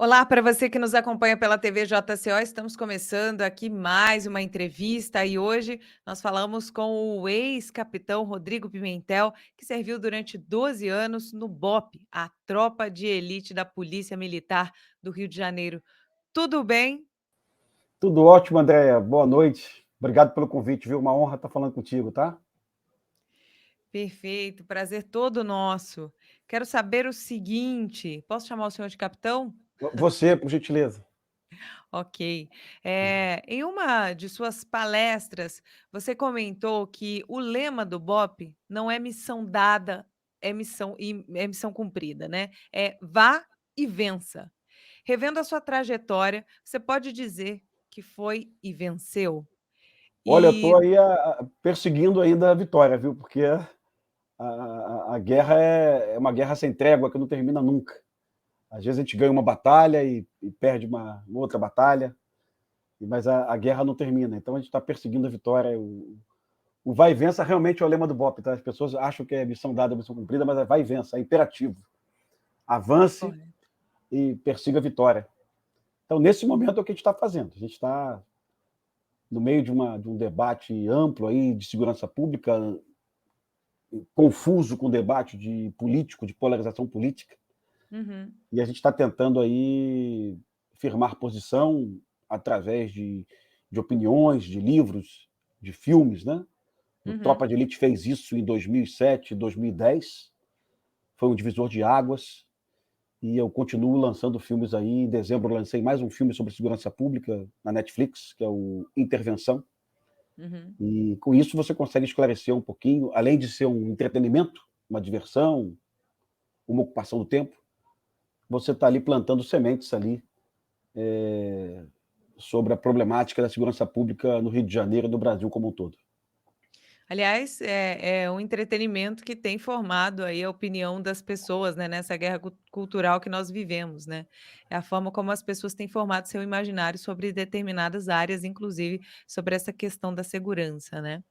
Olá para você que nos acompanha pela TV JCO, estamos começando aqui mais uma entrevista e hoje nós falamos com o ex-capitão Rodrigo Pimentel, que serviu durante 12 anos no BOPE, a Tropa de Elite da Polícia Militar do Rio de Janeiro. Tudo bem? Tudo ótimo, Andréia. Boa noite. Obrigado pelo convite, viu? Uma honra estar falando contigo, tá? Perfeito, prazer todo nosso. Quero saber o seguinte, posso chamar o senhor de capitão? Você, por gentileza. Ok. Em uma de suas palestras, você comentou que o lema do BOPE não é missão dada, é missão cumprida, né? É vá e vença. Revendo a sua trajetória, você pode dizer que foi e venceu? Olha, eu estou E aí perseguindo ainda a vitória, viu? Porque a guerra é uma guerra sem trégua que não termina nunca. Às vezes a gente ganha uma batalha e perde uma outra batalha, mas a guerra não termina. Então a gente está perseguindo a vitória. O vai e vença realmente é o lema do BOP, tá? As pessoas acham que é missão dada, missão cumprida, mas é vai e vença, é imperativo. Avance correto. e persiga a vitória. Então, nesse momento, é o que a gente está fazendo. A gente está no meio de um debate amplo aí de segurança pública, confuso com o debate de político, de polarização política, Uhum, e a gente está tentando aí firmar posição através de opiniões, de livros, de filmes, né? O uhum. Tropa de Elite fez isso em 2007, 2010, foi um divisor de águas, e eu continuo lançando filmes aí. Em dezembro lancei mais um filme sobre segurança pública na Netflix, que é o Intervenção. Uhum. E com isso você consegue esclarecer um pouquinho, além de ser um entretenimento, uma diversão, uma ocupação do tempo, você está ali plantando sementes ali sobre a problemática da segurança pública no Rio de Janeiro e no Brasil como um todo. Aliás, é um entretenimento que tem formado aí a opinião das pessoas, né, nessa guerra cultural que nós vivemos, né. É a forma como as pessoas têm formado seu imaginário sobre determinadas áreas, inclusive sobre essa questão da segurança, né.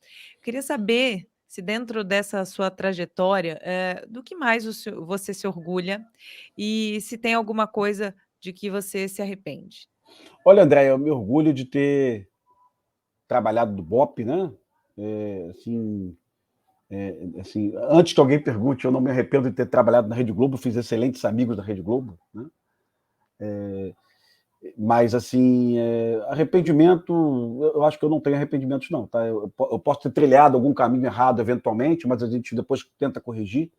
Queria saber se dentro dessa sua trajetória, do que mais você se orgulha e se tem alguma coisa de que você se arrepende? Olha, André, eu me orgulho de ter trabalhado no BOP, né? Assim, antes que alguém pergunte, eu não me arrependo de ter trabalhado na Rede Globo, fiz excelentes amigos da Rede Globo, né? Mas, assim, arrependimento, eu acho que eu não tenho arrependimentos, não, tá? Eu posso ter trilhado algum caminho errado, eventualmente, mas a gente depois tenta corrigir.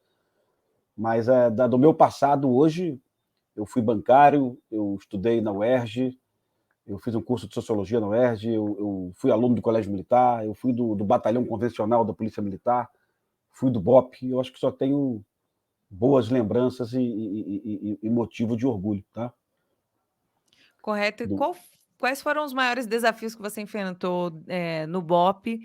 Mas do meu passado, hoje, eu fui bancário, eu estudei na UERJ, eu fiz um curso de sociologia na UERJ, eu fui aluno do Colégio Militar, eu fui do batalhão convencional da Polícia Militar, fui do BOP, eu acho que só tenho boas lembranças e motivo de orgulho, tá? Correto. E Do, quais foram os maiores desafios que você enfrentou, no BOPE?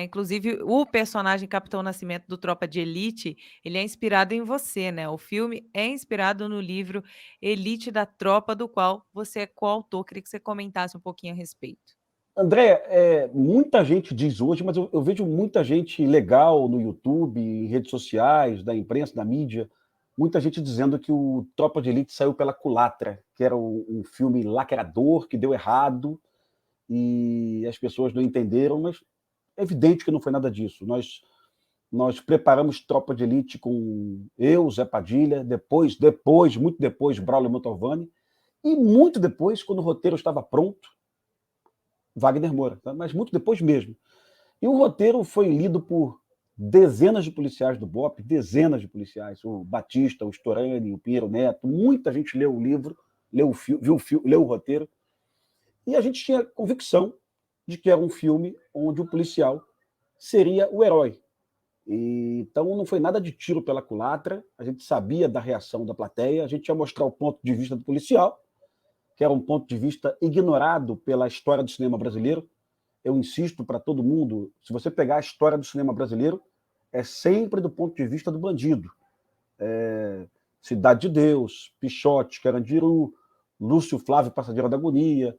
Inclusive o personagem Capitão Nascimento do Tropa de Elite, ele é inspirado em você, né, o filme é inspirado no livro Elite da Tropa, do qual você é coautor. Queria que você comentasse um pouquinho a respeito. André, muita gente diz hoje, mas eu vejo muita gente legal no YouTube, em redes sociais, da imprensa, da mídia, muita gente dizendo que o Tropa de Elite saiu pela culatra, que era um filme lacrador, que deu errado, e as pessoas não entenderam, mas é evidente que não foi nada disso. Nós preparamos Tropa de Elite com eu, Zé Padilha, muito depois, Braulio Mantovani, e muito depois, quando o roteiro estava pronto, Wagner Moura, tá? Mas muito depois mesmo. E o roteiro foi lido por dezenas de policiais do BOP, dezenas de policiais, o Batista, o Storani, o Piero Neto, muita gente leu o livro, leu o roteiro, e a gente tinha convicção de que era um filme onde o policial seria o herói. Então não foi nada de tiro pela culatra, a gente sabia da reação da plateia, a gente ia mostrar o ponto de vista do policial, que era um ponto de vista ignorado pela história do cinema brasileiro. Eu insisto para todo mundo, se você pegar a história do cinema brasileiro, é sempre do ponto de vista do bandido. Cidade de Deus, Pichote, Carandiru, Lúcio Flávio, Passadeira da Agonia,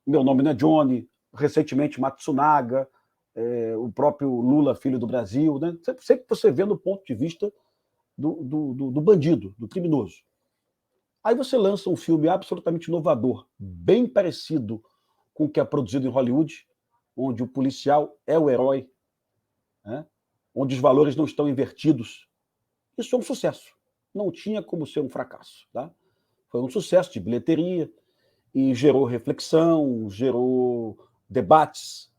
Meu Nome Não é Johnny, recentemente Matsunaga, o próprio Lula, Filho do Brasil, né? Sempre você vê no ponto de vista do bandido, do criminoso. Aí você lança um filme absolutamente inovador, bem parecido com o que é produzido em Hollywood, onde o policial é o herói, né? Onde os valores não estão invertidos. Isso é um sucesso. Não tinha como ser um fracasso. Tá? Foi um sucesso de bilheteria e gerou reflexão, gerou debates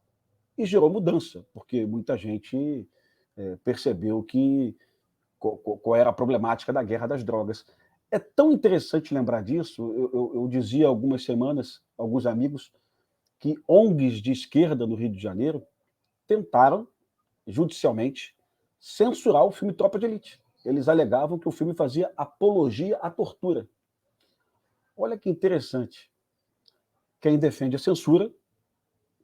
e gerou mudança, porque muita gente percebeu que qual era a problemática da guerra das drogas. É tão interessante lembrar disso. Eu dizia há algumas semanas, alguns amigos, que ONGs de esquerda no Rio de Janeiro tentaram, judicialmente, censurar o filme Tropa de Elite. Eles alegavam que o filme fazia apologia à tortura. Olha que interessante. Quem defende a censura,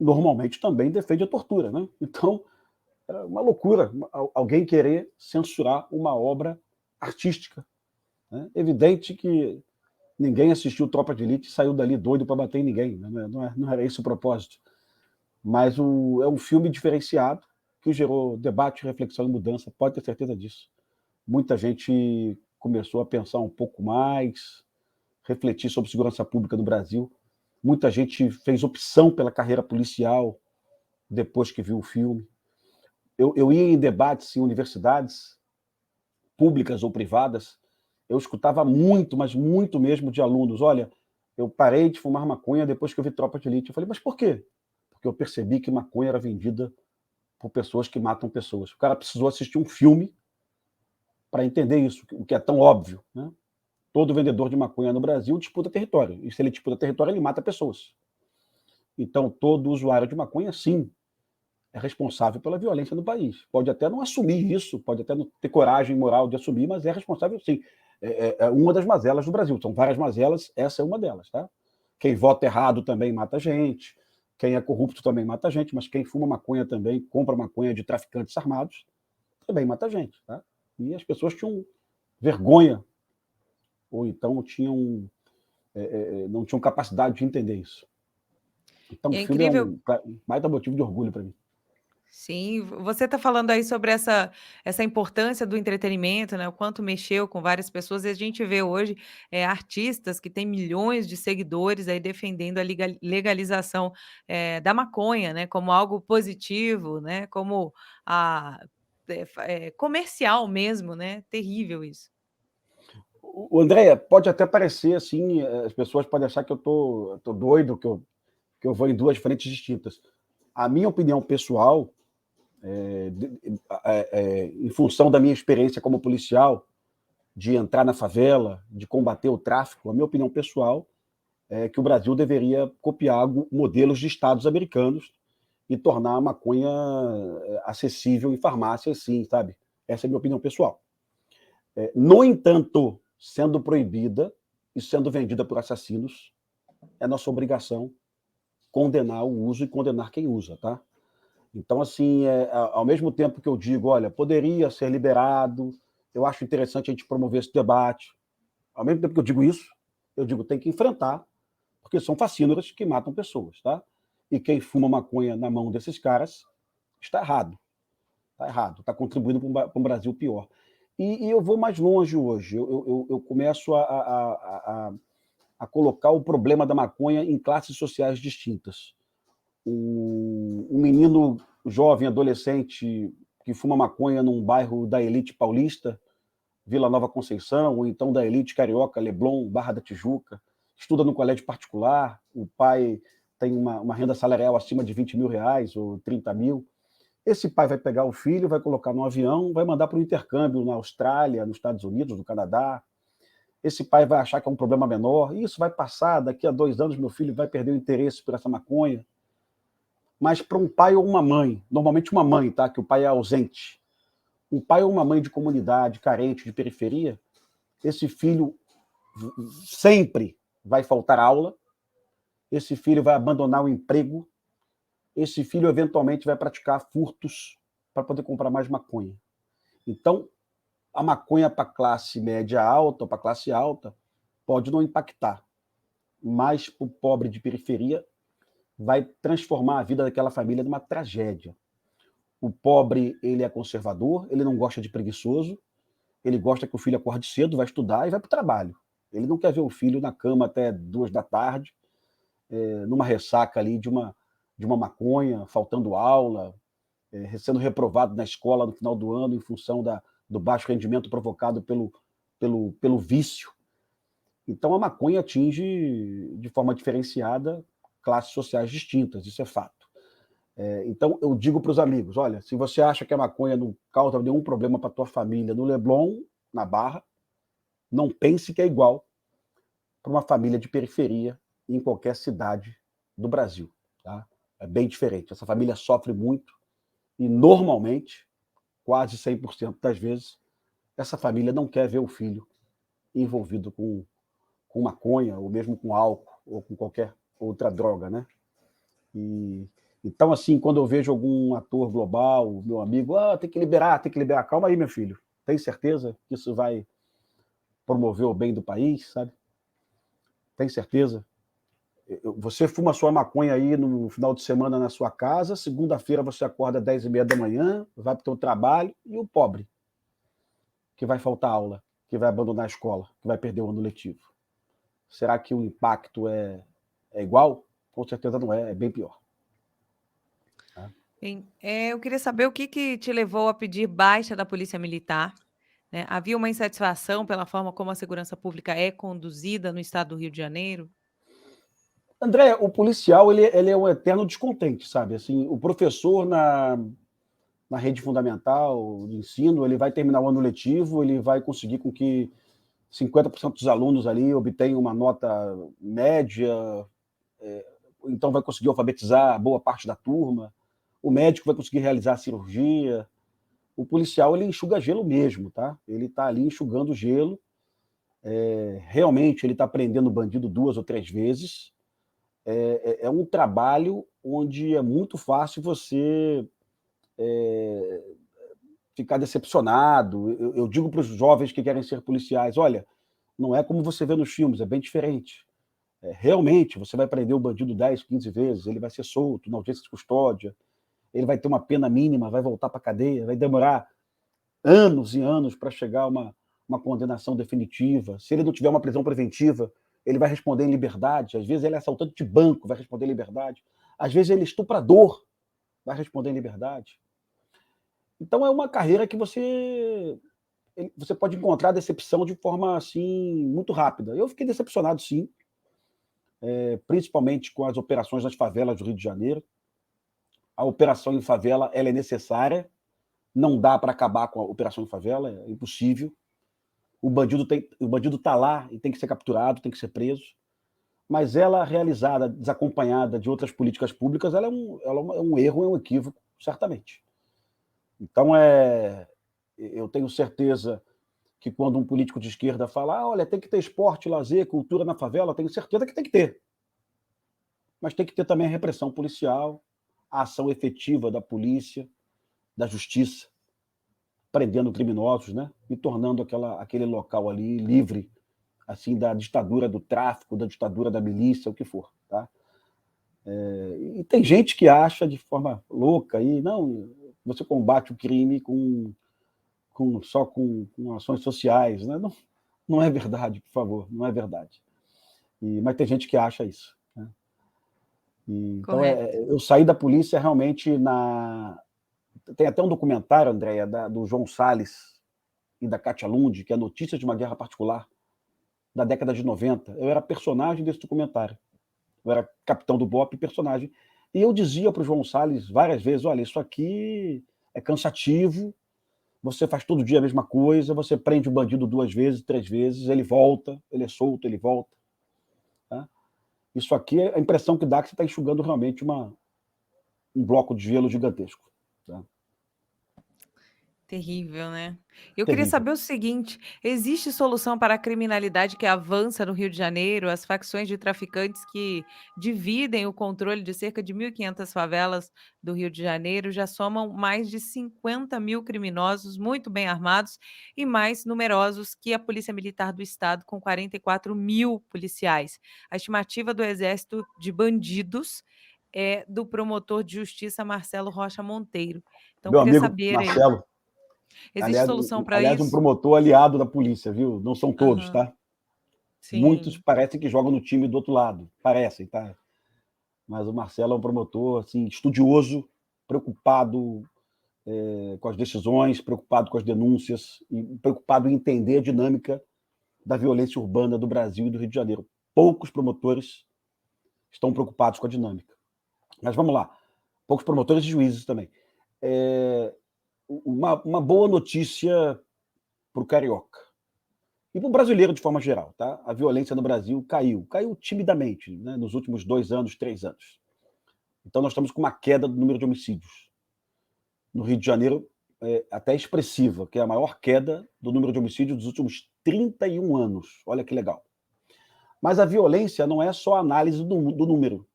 normalmente também defende a tortura, né? Então, é uma loucura alguém querer censurar uma obra artística. Né? Evidente que ninguém assistiu Tropa de Elite e saiu dali doido para bater em ninguém. Né? Não era esse o propósito. Mas é um filme diferenciado que gerou debate, reflexão e mudança, pode ter certeza disso. Muita gente começou a pensar um pouco mais, refletir sobre segurança pública no Brasil. Muita gente fez opção pela carreira policial depois que viu o filme. Eu ia em debates em universidades, públicas ou privadas, eu escutava muito, mas muito mesmo de alunos, olha, eu parei de fumar maconha depois que eu vi Tropa de Elite. Eu falei, mas por quê? Porque eu percebi que maconha era vendida por pessoas que matam pessoas. O cara precisou assistir um filme para entender isso, o que é tão óbvio. Né? Todo vendedor de maconha no Brasil disputa território. E se ele disputa território, ele mata pessoas. Então, todo usuário de maconha, sim, é responsável pela violência no país. Pode até não assumir isso, pode até não ter coragem moral de assumir, mas é responsável, sim. É uma das mazelas do Brasil. São várias mazelas, essa é uma delas. Tá? Quem vota errado também mata gente, quem é corrupto também mata gente, mas quem fuma maconha também, compra maconha de traficantes armados, também mata gente. Tá? E as pessoas tinham vergonha, ou então não tinham capacidade de entender isso. Então, E o é filme é incrível. um baita motivo de orgulho para mim. Sim, você está falando aí sobre essa importância do entretenimento, né, o quanto mexeu com várias pessoas, e a gente vê hoje, artistas que têm milhões de seguidores aí defendendo a legalização, da maconha, né, como algo positivo, né, como a comercial mesmo, né, terrível isso. O Andréia, pode até parecer assim, as pessoas podem achar que eu tô doido, que eu vou em duas frentes distintas. A minha opinião pessoal, em função da minha experiência como policial, de entrar na favela, de combater o tráfico, a minha opinião pessoal é que o Brasil deveria copiar modelos de estados americanos e tornar a maconha acessível em farmácias, sim, sabe? Essa é a minha opinião pessoal. No entanto, sendo proibida e sendo vendida por assassinos, é nossa obrigação condenar o uso e condenar quem usa, tá? Então, assim, ao mesmo tempo que eu digo, olha, poderia ser liberado, eu acho interessante a gente promover esse debate. Ao mesmo tempo que eu digo isso, eu digo tem que enfrentar, porque são fascínoras que matam pessoas, tá? E quem fuma maconha na mão desses caras está errado. Está errado, está contribuindo para um Brasil pior. E eu vou mais longe hoje. Eu começo a colocar o problema da maconha em classes sociais distintas. Um menino jovem, adolescente, que fuma maconha num bairro da elite paulista, Vila Nova Conceição, ou então da elite carioca, Leblon, Barra da Tijuca, estuda no colégio particular, o pai tem uma renda salarial acima de 20 mil reais ou 30 mil. Esse pai vai pegar o filho, vai colocar no avião, vai mandar para o intercâmbio na Austrália, nos Estados Unidos, no Canadá. Esse pai vai achar que é um problema menor, e isso vai passar, daqui a 2 anos meu filho vai perder o interesse por essa maconha. Mas para um pai ou uma mãe, normalmente uma mãe, tá? Que o pai é ausente, um pai ou uma mãe de comunidade, carente, de periferia, esse filho sempre vai faltar aula, esse filho vai abandonar o emprego, esse filho eventualmente vai praticar furtos para poder comprar mais maconha. Então, a maconha para classe média alta ou para classe alta pode não impactar, mas para o pobre de periferia vai transformar a vida daquela família numa tragédia. O pobre, ele é conservador, ele não gosta de preguiçoso, ele gosta que o filho acorde cedo, vai estudar e vai para o trabalho. Ele não quer ver o filho na cama até 2 da tarde, numa ressaca ali de uma maconha, faltando aula, sendo reprovado na escola no final do ano em função do baixo rendimento provocado pelo vício. Então, a maconha atinge de forma diferenciada classes sociais distintas, isso é fato. Então, eu digo para os amigos: olha, se você acha que a maconha não causa nenhum problema para a tua família no Leblon, na Barra, não pense que é igual para uma família de periferia em qualquer cidade do Brasil. Tá? É bem diferente. Essa família sofre muito e, normalmente, quase 100% das vezes, essa família não quer ver o filho envolvido com maconha, ou mesmo com álcool, ou com qualquer outra droga, né? Então, assim, quando eu vejo algum ator global, meu amigo, tem que liberar, tem que liberar. Calma aí, meu filho. Tem certeza que isso vai promover o bem do país, sabe? Tem certeza? Você fuma sua maconha aí no final de semana na sua casa, segunda-feira você acorda às 10h30 da manhã, vai para o seu trabalho, e o pobre, que vai faltar aula, que vai abandonar a escola, que vai perder o ano letivo. Será que o impacto é igual? Com certeza não é bem pior. Tá? Eu queria saber o que te levou a pedir baixa da Polícia Militar, né? Havia uma insatisfação pela forma como a segurança pública é conduzida no estado do Rio de Janeiro? André, o policial ele é um eterno descontente, sabe? Assim, o professor na rede fundamental de ensino, ele vai terminar o ano letivo, ele vai conseguir com que 50% dos alunos ali obtenham uma nota média, então vai conseguir alfabetizar boa parte da turma, o médico vai conseguir realizar a cirurgia, o policial ele enxuga gelo mesmo, tá? Ele está ali enxugando gelo, realmente ele está prendendo o bandido 2 ou 3 vezes, é um trabalho onde é muito fácil você ficar decepcionado. Eu digo para os jovens que querem ser policiais: olha, não é como você vê nos filmes, é bem diferente. Realmente, você vai prender o bandido 10, 15 vezes, ele vai ser solto na audiência de custódia, ele vai ter uma pena mínima, vai voltar para a cadeia, vai demorar anos e anos para chegar a uma condenação definitiva. Se ele não tiver uma prisão preventiva, ele vai responder em liberdade. Às vezes ele é assaltante de banco, vai responder em liberdade. Às vezes ele é estuprador, vai responder em liberdade. Então é uma carreira que você pode encontrar decepção de forma assim muito rápida. Eu fiquei decepcionado, sim, principalmente com as operações nas favelas do Rio de Janeiro. A operação em favela ela é necessária, não dá para acabar com a operação em favela, é impossível. O bandido está lá e tem que ser capturado, tem que ser preso. Mas ela realizada, desacompanhada de outras políticas públicas, ela é um erro, é um equívoco, certamente. Então, eu tenho certeza que quando um político de esquerda fala: olha, tem que ter esporte, lazer, cultura na favela, tenho certeza que tem que ter. Mas tem que ter também a repressão policial, a ação efetiva da polícia, da justiça, prendendo criminosos, né? E tornando aquele local ali livre, assim, da ditadura do tráfico, da ditadura da milícia, o que for, tá? E tem gente que acha de forma louca aí, não, você combate o crime só com ações sociais, né? Não, não é verdade, por favor, não é verdade. Mas tem gente que acha isso. Né? Então, Correto. eu saí da polícia realmente Tem até um documentário, Andréia, do João Salles e da Katia Lund, que é Notícias de uma Guerra Particular, da década de 90. Eu era personagem desse documentário. Eu era capitão do BOP, personagem. E eu dizia para o João Salles várias vezes: olha, isso aqui é cansativo, você faz todo dia a mesma coisa, você prende o bandido 2 vezes, 3 vezes, ele volta, ele é solto, ele volta. Tá? Isso aqui, a impressão que dá é que você está enxugando realmente um bloco de gelo gigantesco. Tá? Terrível, né. Eu queria Terrível. saber o seguinte: existe solução para a criminalidade que avança no Rio de Janeiro? As facções de traficantes que dividem o controle de cerca de 1.500 favelas do Rio de Janeiro já somam mais de 50.000 criminosos muito bem armados e mais numerosos que a Polícia Militar do Estado, com 44.000 policiais. A estimativa do Exército de Bandidos é do promotor de justiça Marcelo Rocha Monteiro. Então Meu queria amigo saber aí, Marcelo, existe aliás, solução para aliás, um isso? promotor aliado da polícia, viu? Não são todos, Aham. tá? Muitos Sim. parecem que jogam no time do outro lado, parecem, tá? Mas o Marcelo é um promotor assim, estudioso, preocupado com as decisões, preocupado com as denúncias e preocupado em entender a dinâmica da violência urbana do Brasil e do Rio de Janeiro. Poucos promotores estão preocupados com a dinâmica. Mas vamos lá. Poucos promotores e juízes também. Uma boa notícia para o carioca e para o brasileiro de forma geral, tá? A violência no Brasil caiu timidamente, né, nos últimos 2 anos, 3 anos. Então nós estamos com uma queda do número de homicídios. No Rio de Janeiro, até expressiva, que é a maior queda do número de homicídios dos últimos 31 anos. Olha que legal. Mas a violência não é só a análise do número.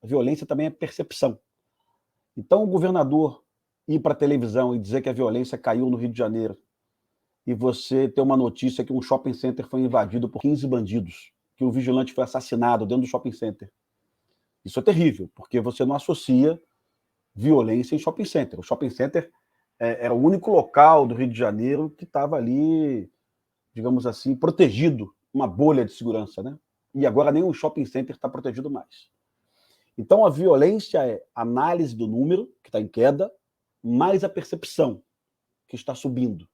A violência também é percepção. Então, o governador ir para a televisão e dizer que a violência caiu no Rio de Janeiro e você ter uma notícia que um shopping center foi invadido por 15 bandidos, que o vigilante foi assassinado dentro do shopping center. Isso é terrível, porque você não associa violência em shopping center. O shopping center era o único local do Rio de Janeiro que estava ali, digamos assim, protegido, uma bolha de segurança, né? E agora nem o shopping center está protegido mais. Então a violência é análise do número, que está em queda, mais a percepção, que está subindo.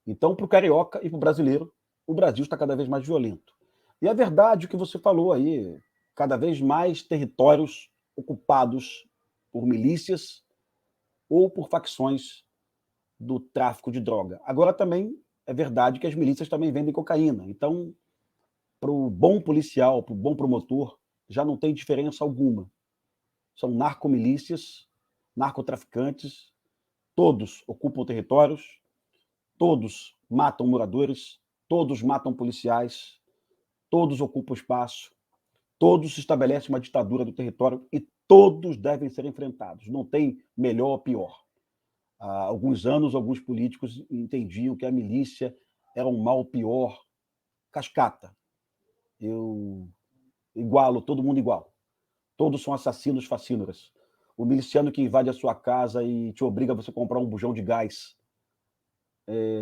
Então, para o carioca e para o brasileiro, o Brasil está cada vez mais violento. E é verdade o que você falou aí, cada vez mais territórios ocupados por milícias ou por facções do tráfico de droga. Agora também é verdade que as milícias também vendem cocaína. Então, para o bom policial, para o bom promotor, já não tem diferença alguma. São narcomilícias, narcotraficantes, todos ocupam territórios, todos matam moradores, todos matam policiais, todos ocupam espaço, todos estabelecem uma ditadura do território e todos devem ser enfrentados. Não tem melhor ou pior. Há alguns anos, alguns políticos entendiam que a milícia era um mal pior, cascata. Eu igualo, todo mundo igual. Todos são assassinos facínoras. O miliciano que invade a sua casa e te obriga a você comprar um bujão de gás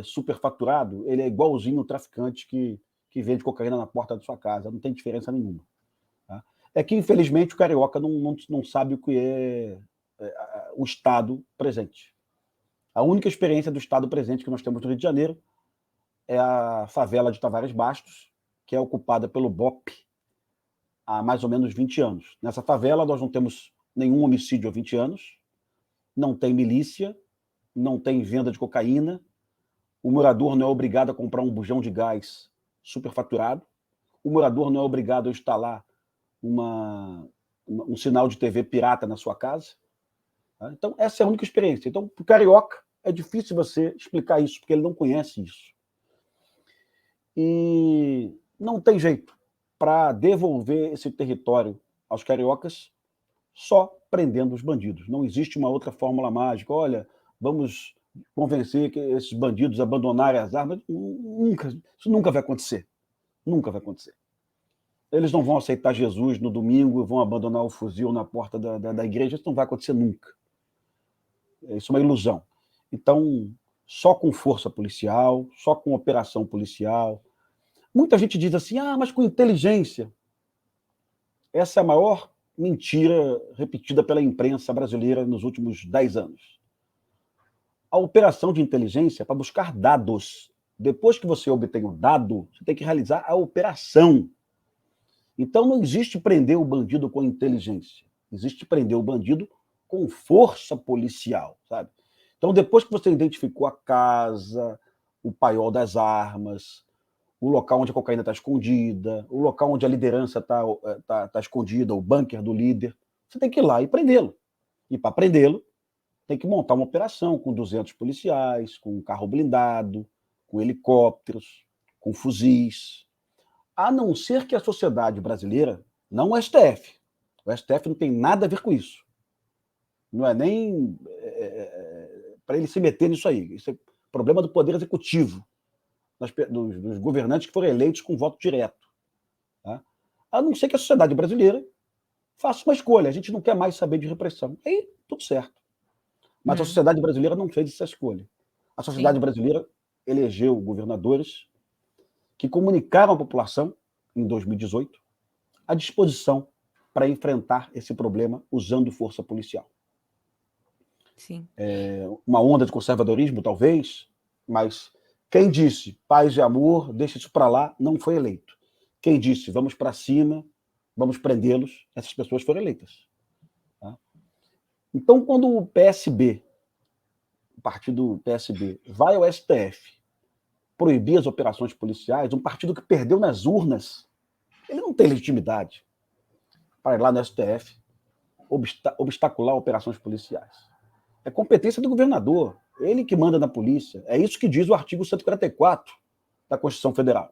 superfaturado, ele é igualzinho o traficante que vende cocaína na porta da sua casa. Não tem diferença nenhuma. Tá? É que, infelizmente, o carioca não sabe o que é o Estado presente. A única experiência do Estado presente que nós temos no Rio de Janeiro é a favela de Tavares Bastos, que é ocupada pelo BOP há mais ou menos 20 anos. Nessa favela, nós não temos nenhum homicídio há 20 anos, não tem milícia, não tem venda de cocaína, o morador não é obrigado a comprar um bujão de gás superfaturado, o morador não é obrigado a instalar um sinal de TV pirata na sua casa. Tá? Então, essa é a única experiência. Então, para o carioca, é difícil você explicar isso, porque ele não conhece isso. E não tem jeito para devolver esse território aos cariocas só prendendo os bandidos. Não existe uma outra fórmula mágica. Olha, vamos convencer que esses bandidos abandonarem as armas. Isso nunca vai acontecer. Nunca vai acontecer. Eles não vão aceitar Jesus no domingo, vão abandonar o fuzil na porta da igreja. Isso não vai acontecer nunca. Isso é uma ilusão. Então, só com força policial, só com operação policial. Muita gente diz assim, mas com inteligência. Essa é a maior mentira repetida pela imprensa brasileira nos últimos 10 anos. A operação de inteligência é para buscar dados. Depois que você obtém o dado, você tem que realizar a operação. Então não existe prender o bandido com inteligência. Existe prender o bandido com força policial, sabe? Então depois que você identificou a casa, o paiol das armas, o local onde a cocaína está escondida, o local onde a liderança está escondida, o bunker do líder, você tem que ir lá e prendê-lo. E para prendê-lo, tem que montar uma operação com 200 policiais, com um carro blindado, com helicópteros, com fuzis. A não ser que a sociedade brasileira, não o STF, o STF não tem nada a ver com isso. Não é nem para ele se meter nisso aí. Isso é problema do Poder Executivo, dos governantes que foram eleitos com voto direto. Tá? A não ser que a sociedade brasileira faça uma escolha. A gente não quer mais saber de repressão. Aí, tudo certo. Mas a sociedade brasileira não fez essa escolha. A sociedade Sim. brasileira elegeu governadores que comunicaram à população, em 2018, a disposição para enfrentar esse problema usando força policial. Sim. Uma onda de conservadorismo, talvez, mas quem disse paz e amor, deixa isso para lá, não foi eleito. Quem disse vamos para cima, vamos prendê-los, essas pessoas foram eleitas. Tá? Então, quando o PSB, o partido PSB, vai ao STF proibir as operações policiais, um partido que perdeu nas urnas, ele não tem legitimidade para ir lá no STF obstacular operações policiais. É competência do governador, ele que manda na polícia. É isso que diz o artigo 144 da Constituição Federal.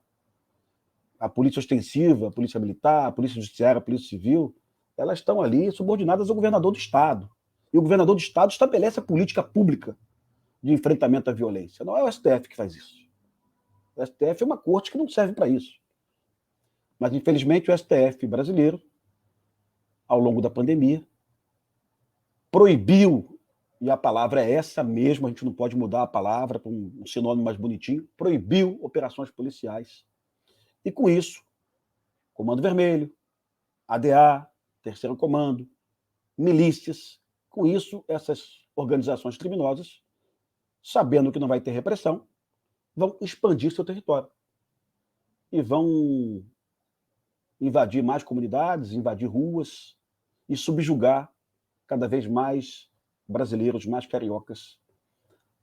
A polícia ostensiva, a polícia militar, a polícia judiciária, a polícia civil, elas estão ali subordinadas ao governador do Estado. E o governador do Estado estabelece a política pública de enfrentamento à violência. Não é o STF que faz isso. O STF é uma corte que não serve para isso. Mas, infelizmente, o STF brasileiro, ao longo da pandemia, proibiu, e a palavra é essa mesmo, a gente não pode mudar a palavra para um sinônimo mais bonitinho, proibiu operações policiais. E com isso, Comando Vermelho, ADA, Terceiro Comando, milícias, com isso, essas organizações criminosas, sabendo que não vai ter repressão, vão expandir seu território. E vão invadir mais comunidades, invadir ruas e subjugar cada vez mais brasileiros, mais cariocas,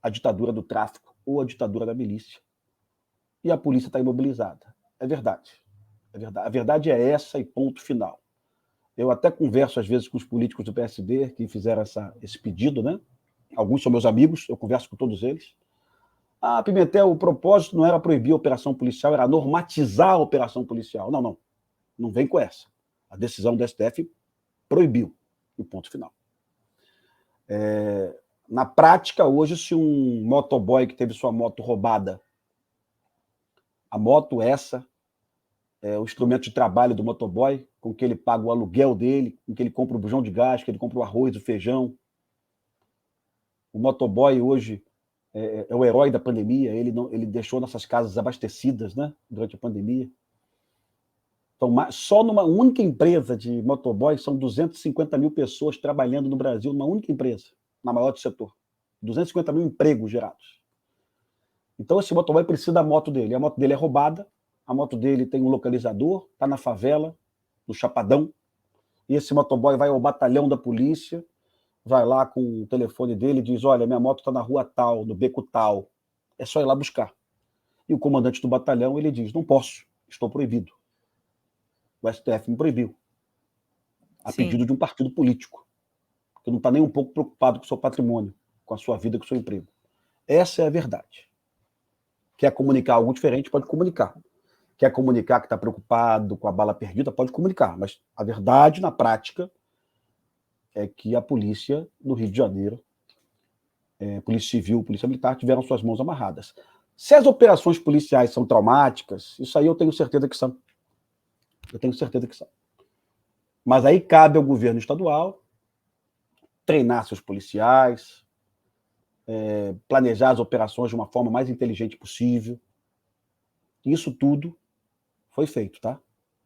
a ditadura do tráfico ou a ditadura da milícia. E a polícia está imobilizada. É verdade. É verdade. A verdade é essa e ponto final. Eu até converso, às vezes, com os políticos do PSB que fizeram esse pedido, né? Alguns são meus amigos, eu converso com todos eles. Ah, Pimentel, o propósito não era proibir a operação policial, era normatizar a operação policial. Não, não. Não vem com essa. A decisão do STF proibiu. E ponto final. Na prática, hoje, se um motoboy que teve sua moto roubada, a moto essa, o instrumento de trabalho do motoboy, com que ele paga o aluguel dele, com que ele compra o bujão de gás, que ele compra o arroz, o feijão. O motoboy hoje é o herói da pandemia, ele deixou nossas casas abastecidas, né, durante a pandemia. Então, só numa única empresa de motoboy são 250 mil pessoas trabalhando no Brasil, numa única empresa, na maior do setor. 250 mil empregos gerados. Então, esse motoboy precisa da moto dele. A moto dele é roubada, a moto dele tem um localizador, está na favela, no Chapadão, e esse motoboy vai ao batalhão da polícia, vai lá com o telefone dele e diz, olha, minha moto está na rua tal, no beco tal, é só ir lá buscar. E o comandante do batalhão, ele diz, não posso, estou proibido. O STF me proibiu, a pedido de um partido político, que não está nem um pouco preocupado com o seu patrimônio, com a sua vida, com o seu emprego. Essa é a verdade. Quer comunicar algo diferente, pode comunicar. Quer comunicar que está preocupado com a bala perdida, pode comunicar. Mas a verdade, na prática, é que a polícia no Rio de Janeiro, polícia civil, polícia militar, tiveram suas mãos amarradas. Se as operações policiais são traumáticas, isso aí eu tenho certeza que são. Eu tenho certeza que são. Mas aí cabe ao governo estadual treinar seus policiais, planejar as operações de uma forma mais inteligente possível. Isso tudo foi feito, tá?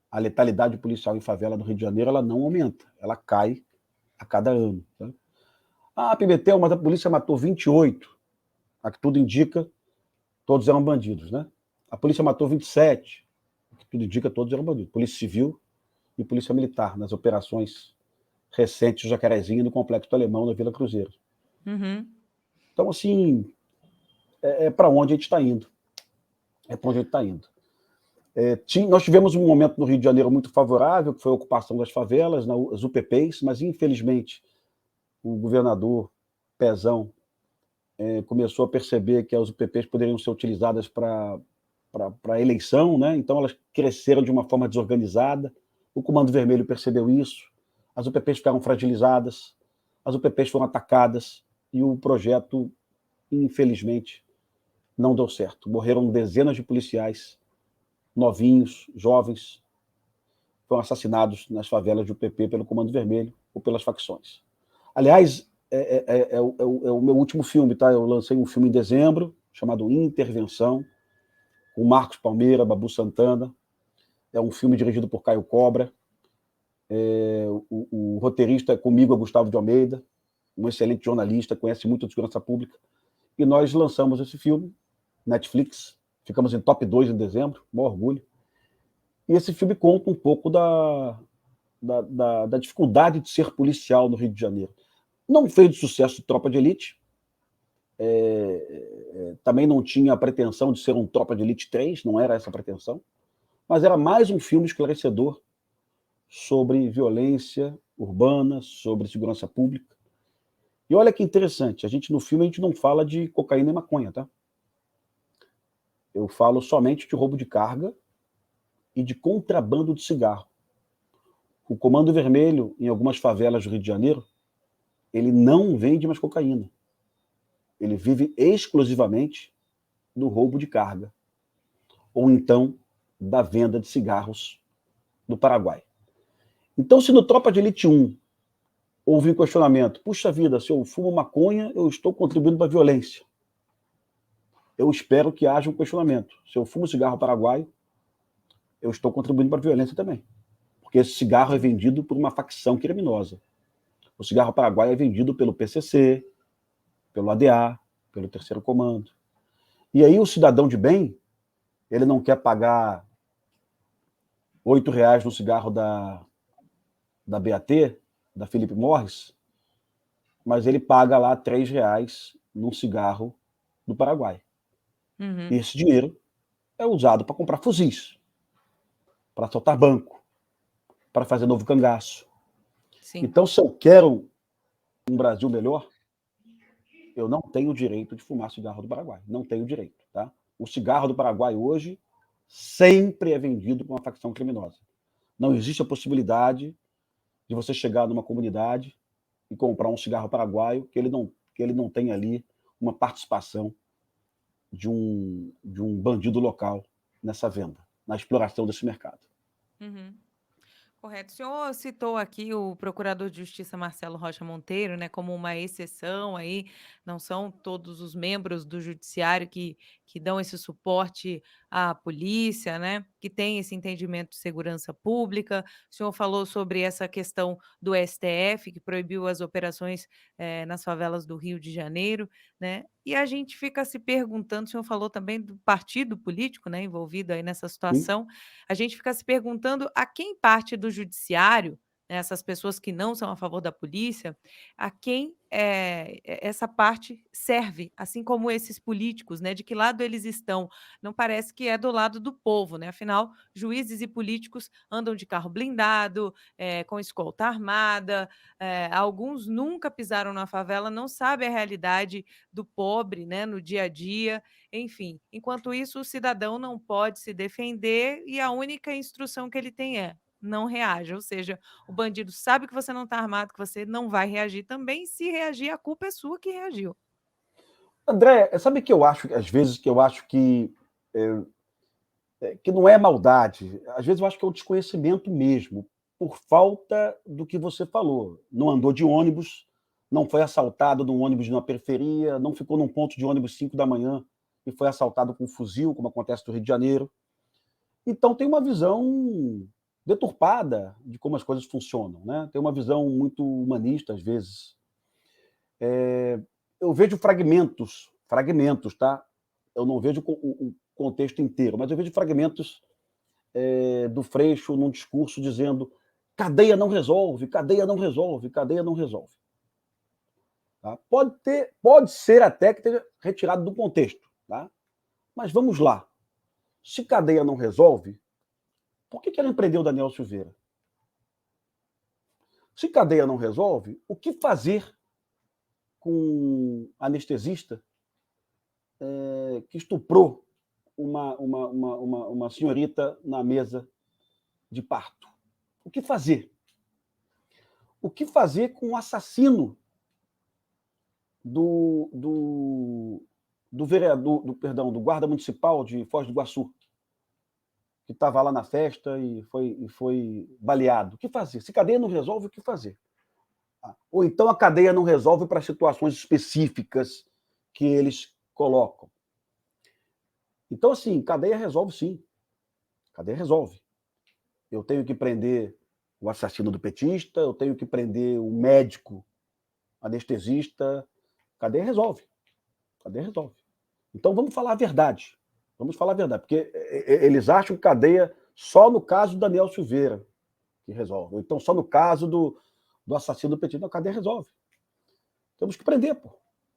A letalidade policial em favela no Rio de Janeiro, ela não aumenta, ela cai a cada ano. Tá? Ah, Pimentel, mas a polícia matou 28. A que tudo indica, todos eram bandidos, né? A polícia matou 27. A que tudo indica, todos eram bandidos. Polícia Civil e Polícia Militar, nas operações recentes do Jacarezinho e no Complexo do Alemão, na Vila Cruzeiro. Uhum. Então, assim, para onde a gente está indo. É para onde a gente está indo. Nós tivemos um momento no Rio de Janeiro muito favorável, que foi a ocupação das favelas, as UPPs, mas, infelizmente, o governador Pezão começou a perceber que as UPPs poderiam ser utilizadas para eleição, né? Então elas cresceram de uma forma desorganizada, o Comando Vermelho percebeu isso, as UPPs ficaram fragilizadas, as UPPs foram atacadas e o projeto, infelizmente, não deu certo. Morreram dezenas de policiais, novinhos, jovens, foram assassinados nas favelas de UPP pelo Comando Vermelho ou pelas facções. Aliás, é o meu último filme, tá? Eu lancei um filme em dezembro, chamado Intervenção. com Marcos Palmeira, Babu Santana. É um filme dirigido por Caio Cobra. O roteirista comigo é Gustavo de Almeida, um excelente jornalista, conhece muito de segurança pública. E nós lançamos esse filme, Netflix, ficamos em top 2 em dezembro, com orgulho. E esse filme conta um pouco da dificuldade de ser policial no Rio de Janeiro. Não fez sucesso de Tropa de Elite, também não tinha a pretensão de ser um Tropa de Elite 3, não era essa a pretensão, mas era mais um filme esclarecedor sobre violência urbana, sobre segurança pública. E olha que interessante, no filme a gente não fala de cocaína e maconha, tá? Eu falo somente de roubo de carga e de contrabando de cigarro. O Comando Vermelho, em algumas favelas do Rio de Janeiro, ele não vende mais cocaína. Ele vive exclusivamente do roubo de carga. Ou então, da venda de cigarros do Paraguai. Então, se no Tropa de Elite 1 houve um questionamento, puxa vida, se eu fumo maconha, eu estou contribuindo para a violência. Eu espero que haja um questionamento. Se eu fumo cigarro paraguaio, eu estou contribuindo para a violência também. Porque esse cigarro é vendido por uma facção criminosa. O cigarro paraguaio é vendido pelo PCC, pelo ADA, pelo Terceiro Comando. E aí o cidadão de bem, ele não quer pagar R$ 8 no cigarro da BAT, da Philip Morris, mas ele paga lá R$ 3 num cigarro do Paraguai. E esse dinheiro é usado para comprar fuzis, para assaltar banco, para fazer novo cangaço. Sim. Então, se eu quero um Brasil melhor, eu não tenho o direito de fumar cigarro do Paraguai. Não tenho direito, tá? O cigarro do Paraguai hoje sempre é vendido por uma facção criminosa. Não existe a possibilidade de você chegar numa comunidade e comprar um cigarro paraguaio que ele não tem ali uma participação de um bandido local nessa venda, na exploração desse mercado. Uhum. Correto. O senhor citou aqui o procurador de justiça Marcelo Rocha Monteiro, né, como uma exceção aí, não são todos os membros do judiciário que dão esse suporte à polícia, né, que tem esse entendimento de segurança pública. O senhor falou sobre essa questão do STF, que proibiu as operações nas favelas do Rio de Janeiro, né, e a gente fica se perguntando, o senhor falou também do partido político, né, envolvido aí nessa Sim? situação, a gente fica se perguntando a quem parte do judiciário, né, essas pessoas que não são a favor da polícia, a quem essa parte serve, assim como esses políticos, né, de que lado eles estão. Não parece que é do lado do povo, né? Afinal, juízes e políticos andam de carro blindado, com escolta armada, alguns nunca pisaram na favela, não sabem a realidade do pobre, né, no dia a dia. Enfim, enquanto isso, o cidadão não pode se defender e a única instrução que ele tem é: não reaja. Ou seja, o bandido sabe que você não está armado, que você não vai reagir também. Se reagir, a culpa é sua que reagiu. André, sabe que eu acho, às vezes, que não é maldade, às vezes eu acho que é um desconhecimento mesmo, por falta do que você falou. Não andou de ônibus, não foi assaltado num ônibus na periferia, não ficou num ponto de ônibus 5 da manhã e foi assaltado com um fuzil, como acontece no Rio de Janeiro. Então tem uma visão deturpada de como as coisas funcionam, né? Tem uma visão muito humanista, às vezes. Eu vejo fragmentos, tá? Eu não vejo o contexto inteiro, mas eu vejo fragmentos do Freixo num discurso dizendo cadeia não resolve, cadeia não resolve, cadeia não resolve. Tá? Pode ser até que esteja retirado do contexto, tá? Mas vamos lá. Se cadeia não resolve, por que ela prendeu o Daniel Silveira? Se cadeia não resolve, o que fazer com anestesista que estuprou uma senhorita na mesa de parto? O que fazer? O que fazer com o assassino do vereador, do guarda municipal de Foz do Iguaçu, que estava lá na festa e foi baleado? O que fazer? Se cadeia não resolve, o que fazer? Ou então a cadeia não resolve para situações específicas que eles colocam. Então, assim, cadeia resolve sim. Cadeia resolve. Eu tenho que prender o assassino do petista, eu tenho que prender o médico anestesista. Cadeia resolve. Cadeia resolve. Então vamos falar a verdade. Vamos falar a verdade, porque eles acham que cadeia só no caso do Daniel Silveira que resolve. Ou então só no caso do assassino do petista. Não, cadeia resolve. Temos que prender, pô.